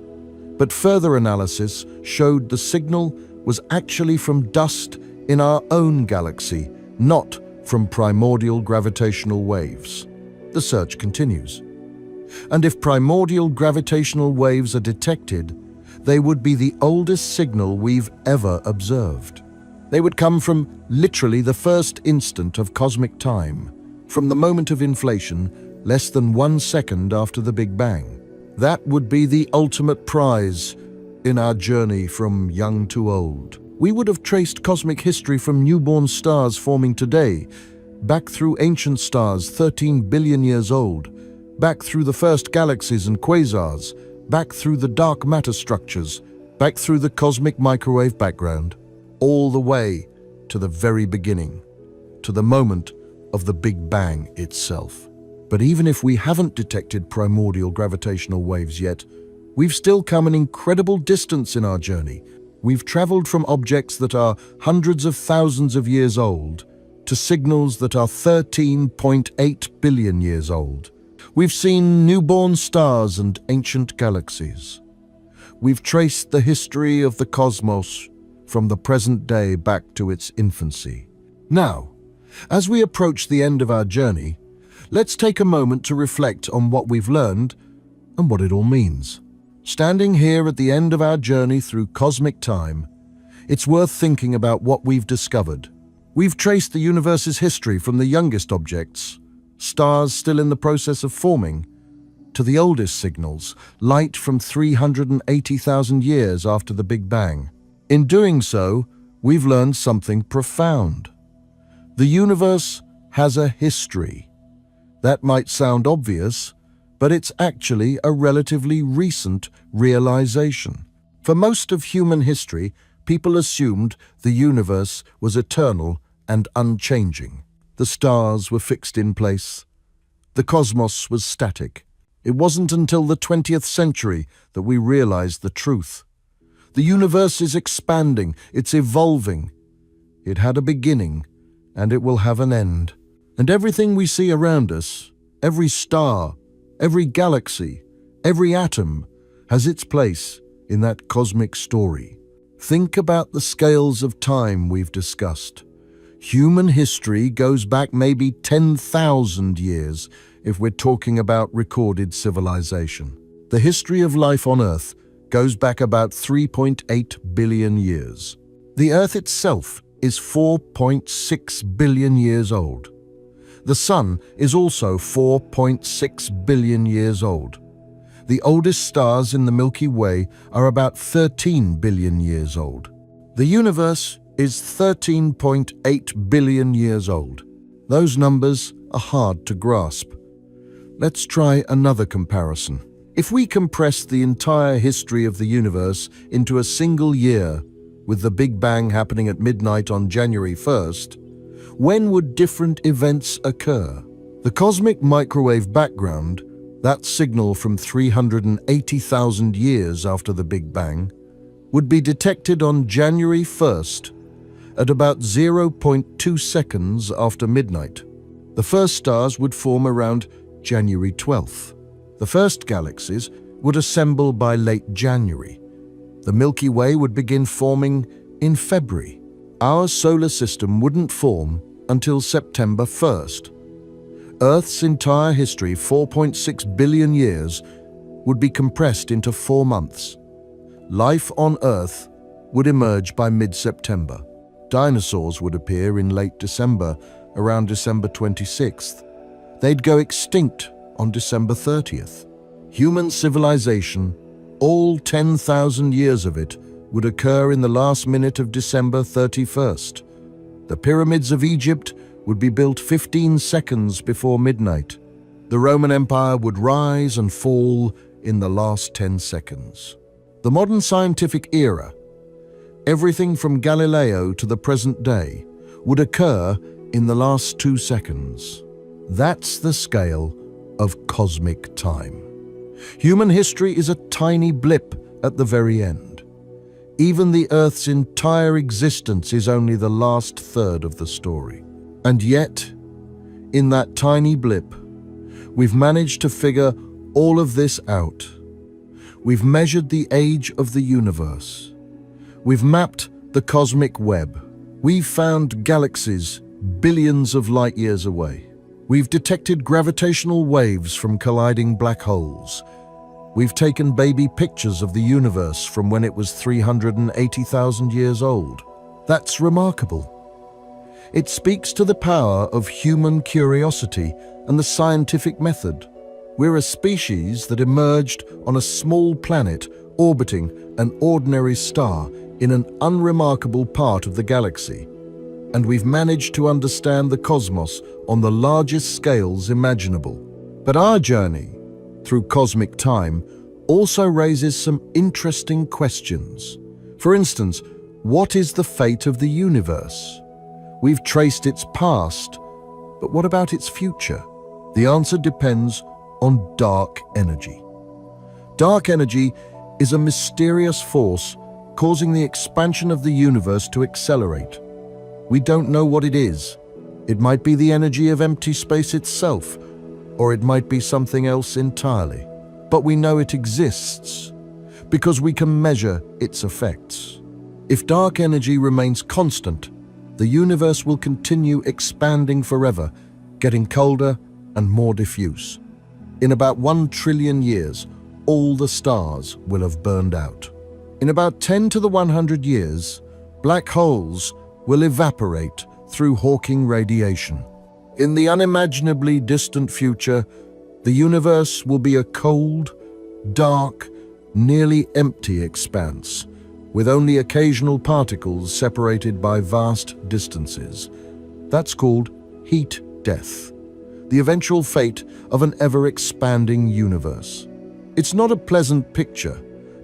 but further analysis showed the signal was actually from dust in our own galaxy, not from primordial gravitational waves. The search continues. And if primordial gravitational waves are detected, they would be the oldest signal we've ever observed. They would come from literally the first instant of cosmic time, from the moment of inflation, less than 1 second after the Big Bang. That would be the ultimate prize in our journey from young to old. We would have traced cosmic history from newborn stars forming today, back through ancient stars 13 billion years old, back through the first galaxies and quasars, back through the dark matter structures, back through the cosmic microwave background, all the way to the very beginning, to the moment of the Big Bang itself. But even if we haven't detected primordial gravitational waves yet, we've still come an incredible distance in our journey. We've traveled from objects that are hundreds of thousands of years old to signals that are 13.8 billion years old. We've seen newborn stars and ancient galaxies. We've traced the history of the cosmos from the present day back to its infancy. Now, as we approach the end of our journey, let's take a moment to reflect on what we've learned and what it all means. Standing here at the end of our journey through cosmic time, it's worth thinking about what we've discovered. We've traced the universe's history from the youngest objects, stars still in the process of forming, to the oldest signals, light from 380,000 years after the Big Bang. In doing so, we've learned something profound. The universe has a history. That might sound obvious, but it's actually a relatively recent realization. For most of human history, people assumed the universe was eternal and unchanging. The stars were fixed in place. The cosmos was static. It wasn't until the 20th century that we realized the truth. The universe is expanding, it's evolving. It had a beginning, and it will have an end. And everything we see around us, every star, every galaxy, every atom, has its place in that cosmic story. Think about the scales of time we've discussed. Human history goes back maybe 10,000 years if we're talking about recorded civilization. The history of life on Earth goes back about 3.8 billion years. The Earth itself is 4.6 billion years old. The Sun is also 4.6 billion years old. The oldest stars in the Milky Way are about 13 billion years old. The universe is 13.8 billion years old. Those numbers are hard to grasp. Let's try another comparison. If we compress the entire history of the universe into a single year, with the Big Bang happening at midnight on January 1st, when would different events occur? The cosmic microwave background, that signal from 380,000 years after the Big Bang, would be detected on January 1st at about 0.2 seconds after midnight. The first stars would form around January 12th. The first galaxies would assemble by late January. The Milky Way would begin forming in February. Our solar system wouldn't form until September 1st. Earth's entire history, 4.6 billion years, would be compressed into 4 months. Life on Earth would emerge by mid-September. Dinosaurs would appear in late December, around December 26th. They'd go extinct on December 30th. Human civilization, all 10,000 years of it, would occur in the last minute of December 31st. The pyramids of Egypt would be built 15 seconds before midnight. The Roman Empire would rise and fall in the last 10 seconds. The modern scientific era, everything from Galileo to the present day, would occur in the last 2 seconds. That's the scale of cosmic time. Human history is a tiny blip at the very end. Even the Earth's entire existence is only the last third of the story. And yet, in that tiny blip, we've managed to figure all of this out. We've measured the age of the universe. We've mapped the cosmic web. We've found galaxies billions of light years away. We've detected gravitational waves from colliding black holes. We've taken baby pictures of the universe from when it was 380,000 years old. That's remarkable. It speaks to the power of human curiosity and the scientific method. We're a species that emerged on a small planet orbiting an ordinary star in an unremarkable part of the galaxy. And we've managed to understand the cosmos on the largest scales imaginable. But our journey through cosmic time also raises some interesting questions. For instance, what is the fate of the universe? We've traced its past, but what about its future? The answer depends on dark energy. Dark energy is a mysterious force causing the expansion of the universe to accelerate. We don't know what it is. It might be the energy of empty space itself, or it might be something else entirely. But we know it exists because we can measure its effects. If dark energy remains constant, the universe will continue expanding forever, getting colder and more diffuse. In about 1 trillion years, all the stars will have burned out. In about 10 to the 100 years, black holes will evaporate through Hawking radiation. In the unimaginably distant future, the universe will be a cold, dark, nearly empty expanse, with only occasional particles separated by vast distances. That's called heat death, the eventual fate of an ever-expanding universe. It's not a pleasant picture,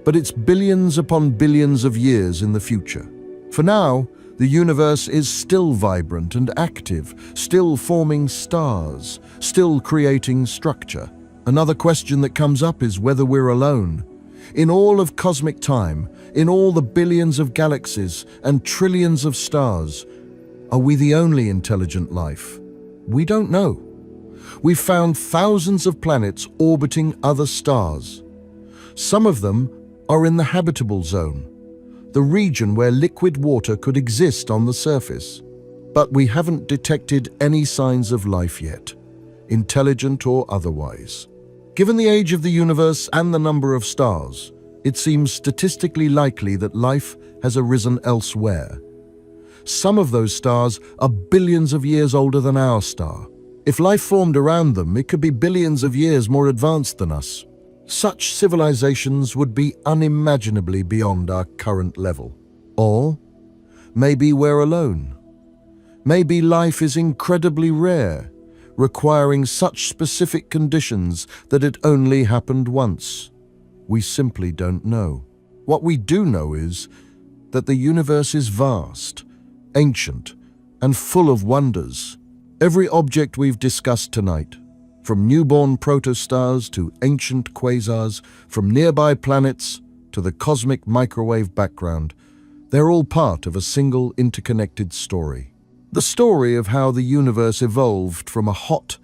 but it's billions upon billions of years in the future. For now, the universe is still vibrant and active, still forming stars, still creating structure. Another question that comes up is whether we're alone. In all of cosmic time, in all the billions of galaxies and trillions of stars, are we the only intelligent life? We don't know. We've found thousands of planets orbiting other stars. Some of them are in the habitable zone, the region where liquid water could exist on the surface. But we haven't detected any signs of life yet, intelligent or otherwise. Given the age of the universe and the number of stars, it seems statistically likely that life has arisen elsewhere. Some of those stars are billions of years older than our star. If life formed around them, it could be billions of years more advanced than us. Such civilizations would be unimaginably beyond our current level. Or maybe we're alone. Maybe life is incredibly rare, requiring such specific conditions that it only happened once. We simply don't know. What we do know is that the universe is vast, ancient, and full of wonders. Every object we've discussed tonight, from newborn protostars to ancient quasars, from nearby planets to the cosmic microwave background, they're all part of a single interconnected story. The story of how the universe evolved from a hot,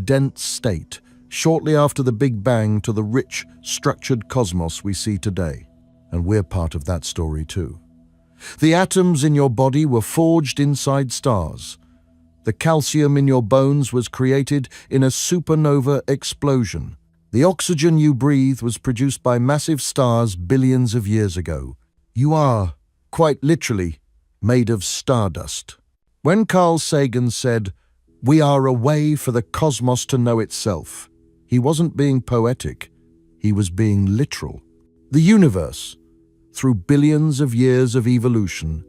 dense state shortly after the Big Bang to the rich, structured cosmos we see today. And we're part of that story too. The atoms in your body were forged inside stars. The calcium in your bones was created in a supernova explosion. The oxygen you breathe was produced by massive stars billions of years ago. You are, quite literally, made of stardust. When Carl Sagan said, "We are a way for the cosmos to know itself," he wasn't being poetic, he was being literal. The universe, through billions of years of evolution,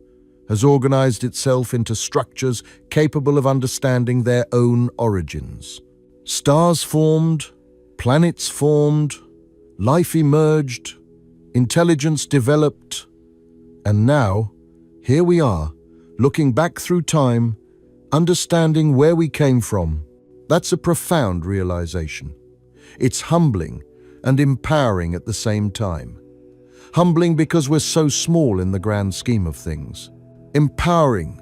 has organized itself into structures capable of understanding their own origins. Stars formed, planets formed, life emerged, intelligence developed, and now, here we are, looking back through time, understanding where we came from. That's a profound realization. It's humbling and empowering at the same time. Humbling because we're so small in the grand scheme of things. Empowering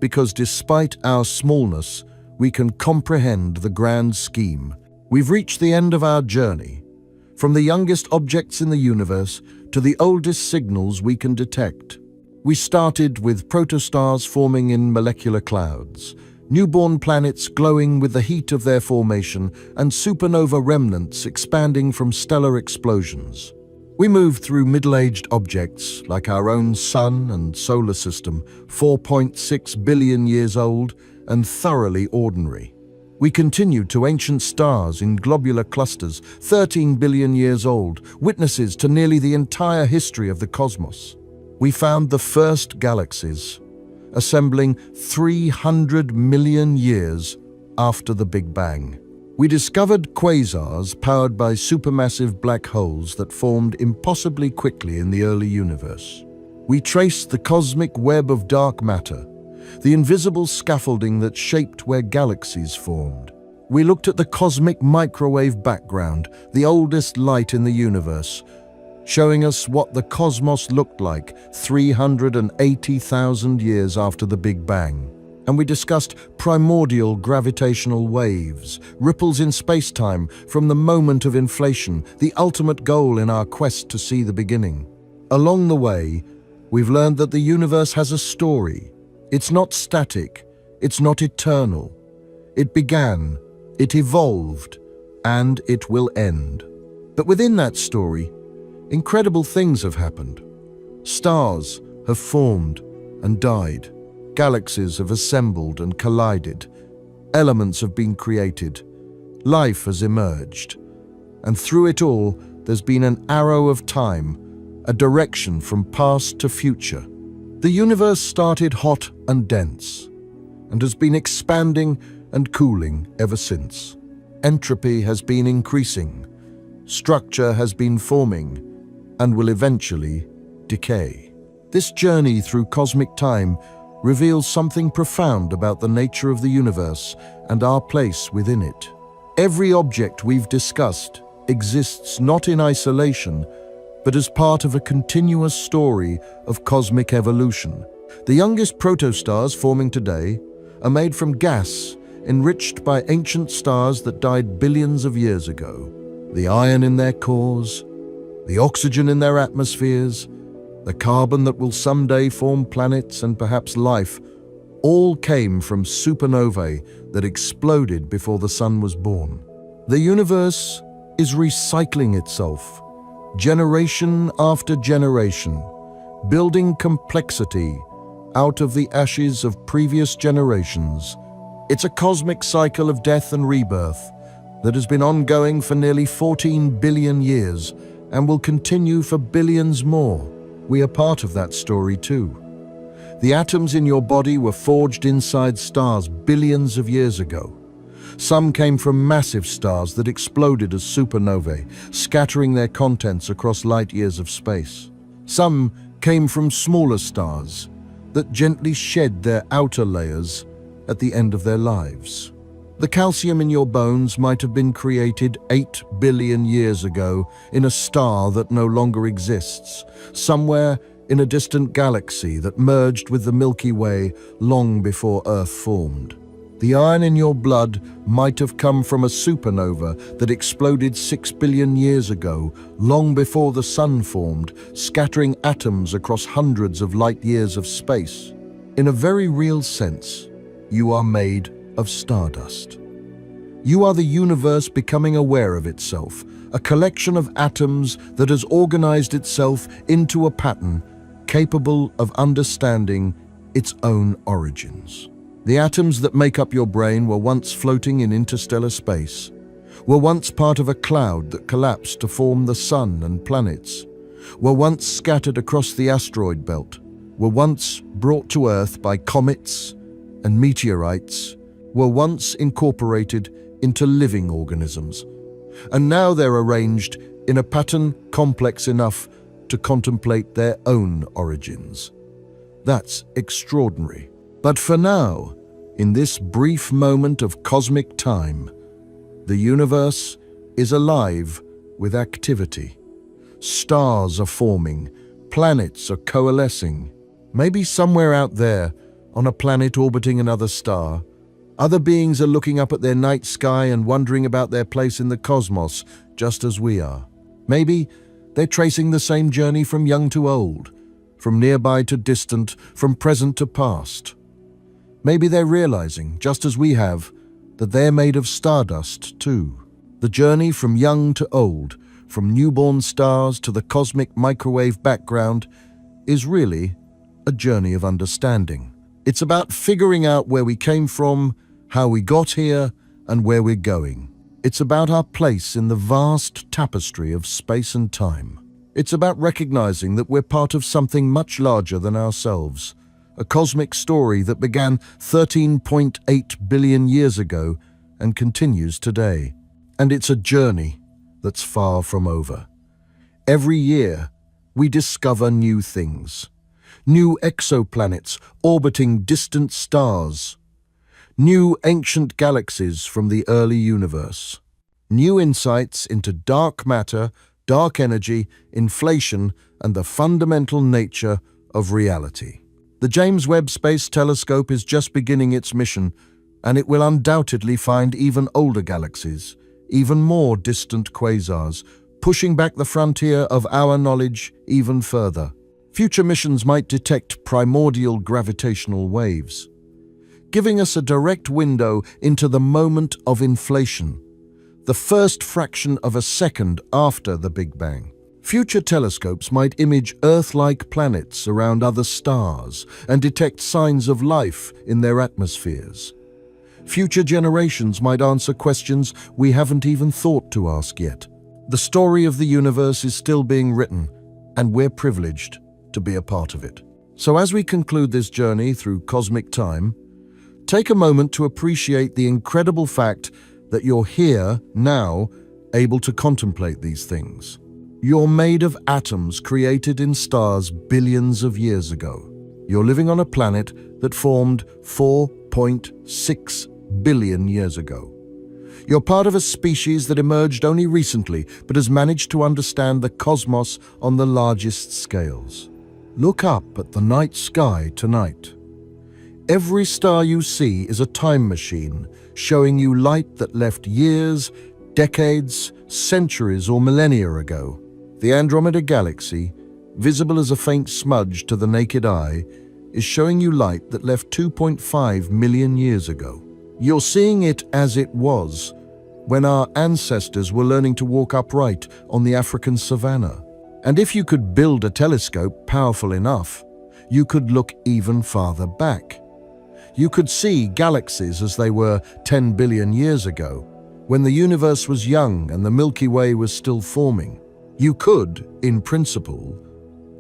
because despite our smallness, we can comprehend the grand scheme. We've reached the end of our journey, from the youngest objects in the universe to the oldest signals we can detect. We started with protostars forming in molecular clouds, newborn planets glowing with the heat of their formation, and supernova remnants expanding from stellar explosions. We moved through middle-aged objects like our own sun and solar system, 4.6 billion years old and thoroughly ordinary. We continued to ancient stars in globular clusters, 13 billion years old, witnesses to nearly the entire history of the cosmos. We found the first galaxies, assembling 300 million years after the Big Bang. We discovered quasars powered by supermassive black holes that formed impossibly quickly in the early universe. We traced the cosmic web of dark matter, the invisible scaffolding that shaped where galaxies formed. We looked at the cosmic microwave background, the oldest light in the universe, showing us what the cosmos looked like 380,000 years after the Big Bang. And we discussed primordial gravitational waves, ripples in space-time from the moment of inflation, the ultimate goal in our quest to see the beginning. Along the way, we've learned that the universe has a story. It's not static, it's not eternal. It began, it evolved, and it will end. But within that story, incredible things have happened. Stars have formed and died. Galaxies have assembled and collided. Elements have been created. Life has emerged. And through it all, there's been an arrow of time, a direction from past to future. The universe started hot and dense, and has been expanding and cooling ever since. Entropy has been increasing. Structure has been forming. and will eventually decay. This journey through cosmic time reveals something profound about the nature of the universe and our place within it. Every object we've discussed exists not in isolation, but as part of a continuous story of cosmic evolution. The youngest protostars forming today are made from gas enriched by ancient stars that died billions of years ago. The iron in their cores, the oxygen in their atmospheres, the carbon that will someday form planets and perhaps life, all came from supernovae that exploded before the sun was born. The universe is recycling itself, generation after generation, building complexity out of the ashes of previous generations. It's a cosmic cycle of death and rebirth that has been ongoing for nearly 14 billion years and will continue for billions more. We are part of that story too. The atoms in your body were forged inside stars billions of years ago. Some came from massive stars that exploded as supernovae, scattering their contents across light years of space. Some came from smaller stars that gently shed their outer layers at the end of their lives. The calcium in your bones might have been created 8 billion years ago in a star that no longer exists, somewhere in a distant galaxy that merged with the Milky Way long before Earth formed. The iron in your blood might have come from a supernova that exploded 6 billion years ago, long before the sun formed, scattering atoms across hundreds of light years of space. In a very real sense, you are made of stardust. You are the universe becoming aware of itself, a collection of atoms that has organized itself into a pattern capable of understanding its own origins. The atoms that make up your brain were once floating in interstellar space, were once part of a cloud that collapsed to form the sun and planets, were once scattered across the asteroid belt, were once brought to Earth by comets and meteorites, were once incorporated into living organisms, and now they're arranged in a pattern complex enough to contemplate their own origins. That's extraordinary. But for now, in this brief moment of cosmic time, the universe is alive with activity. Stars are forming, planets are coalescing. Maybe somewhere out there, on a planet orbiting another star, other beings are looking up at their night sky and wondering about their place in the cosmos, just as we are. Maybe they're tracing the same journey from young to old, from nearby to distant, from present to past. Maybe they're realizing, just as we have, that they're made of stardust too. The journey from young to old, from newborn stars to the cosmic microwave background, is really a journey of understanding. It's about figuring out where we came from, how we got here, and where we're going. It's about our place in the vast tapestry of space and time. It's about recognizing that we're part of something much larger than ourselves, a cosmic story that began 13.8 billion years ago and continues today. And it's a journey that's far from over. Every year, we discover new things. New exoplanets orbiting distant stars. New ancient galaxies from the early universe. New insights into dark matter, dark energy, inflation, and the fundamental nature of reality. The James Webb Space Telescope is just beginning its mission, and it will undoubtedly find even older galaxies, even more distant quasars, pushing back the frontier of our knowledge even further. Future missions might detect primordial gravitational waves, giving us a direct window into the moment of inflation, the first fraction of a second after the Big Bang. Future telescopes might image Earth-like planets around other stars and detect signs of life in their atmospheres. Future generations might answer questions we haven't even thought to ask yet. The story of the universe is still being written, and we're privileged to be a part of it. So as we conclude this journey through cosmic time, take a moment to appreciate the incredible fact that you're here, now, able to contemplate these things. You're made of atoms created in stars billions of years ago. You're living on a planet that formed 4.6 billion years ago. You're part of a species that emerged only recently, but has managed to understand the cosmos on the largest scales. Look up at the night sky tonight. Every star you see is a time machine, showing you light that left years, decades, centuries, or millennia ago. The Andromeda Galaxy, visible as a faint smudge to the naked eye, is showing you light that left 2.5 million years ago. You're seeing it as it was, when our ancestors were learning to walk upright on the African savanna. And if you could build a telescope powerful enough, you could look even farther back. You could see galaxies as they were 10 billion years ago, when the universe was young and the Milky Way was still forming. You could, in principle,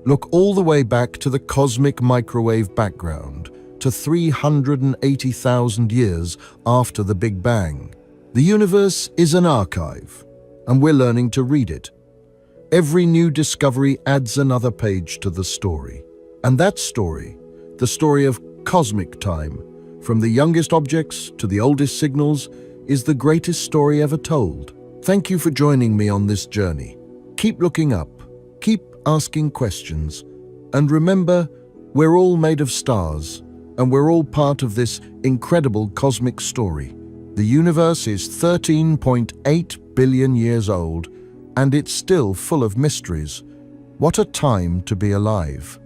look all the way back to the cosmic microwave background, to 380,000 years after the Big Bang. The universe is an archive, and we're learning to read it. Every new discovery adds another page to the story. And that story, the story of cosmic time, from the youngest objects to the oldest signals, is the greatest story ever told. Thank you for joining me on this journey. Keep looking up, keep asking questions, and remember, we're all made of stars, and we're all part of this incredible cosmic story. The universe is 13.8 billion years old, and it's still full of mysteries. What a time to be alive.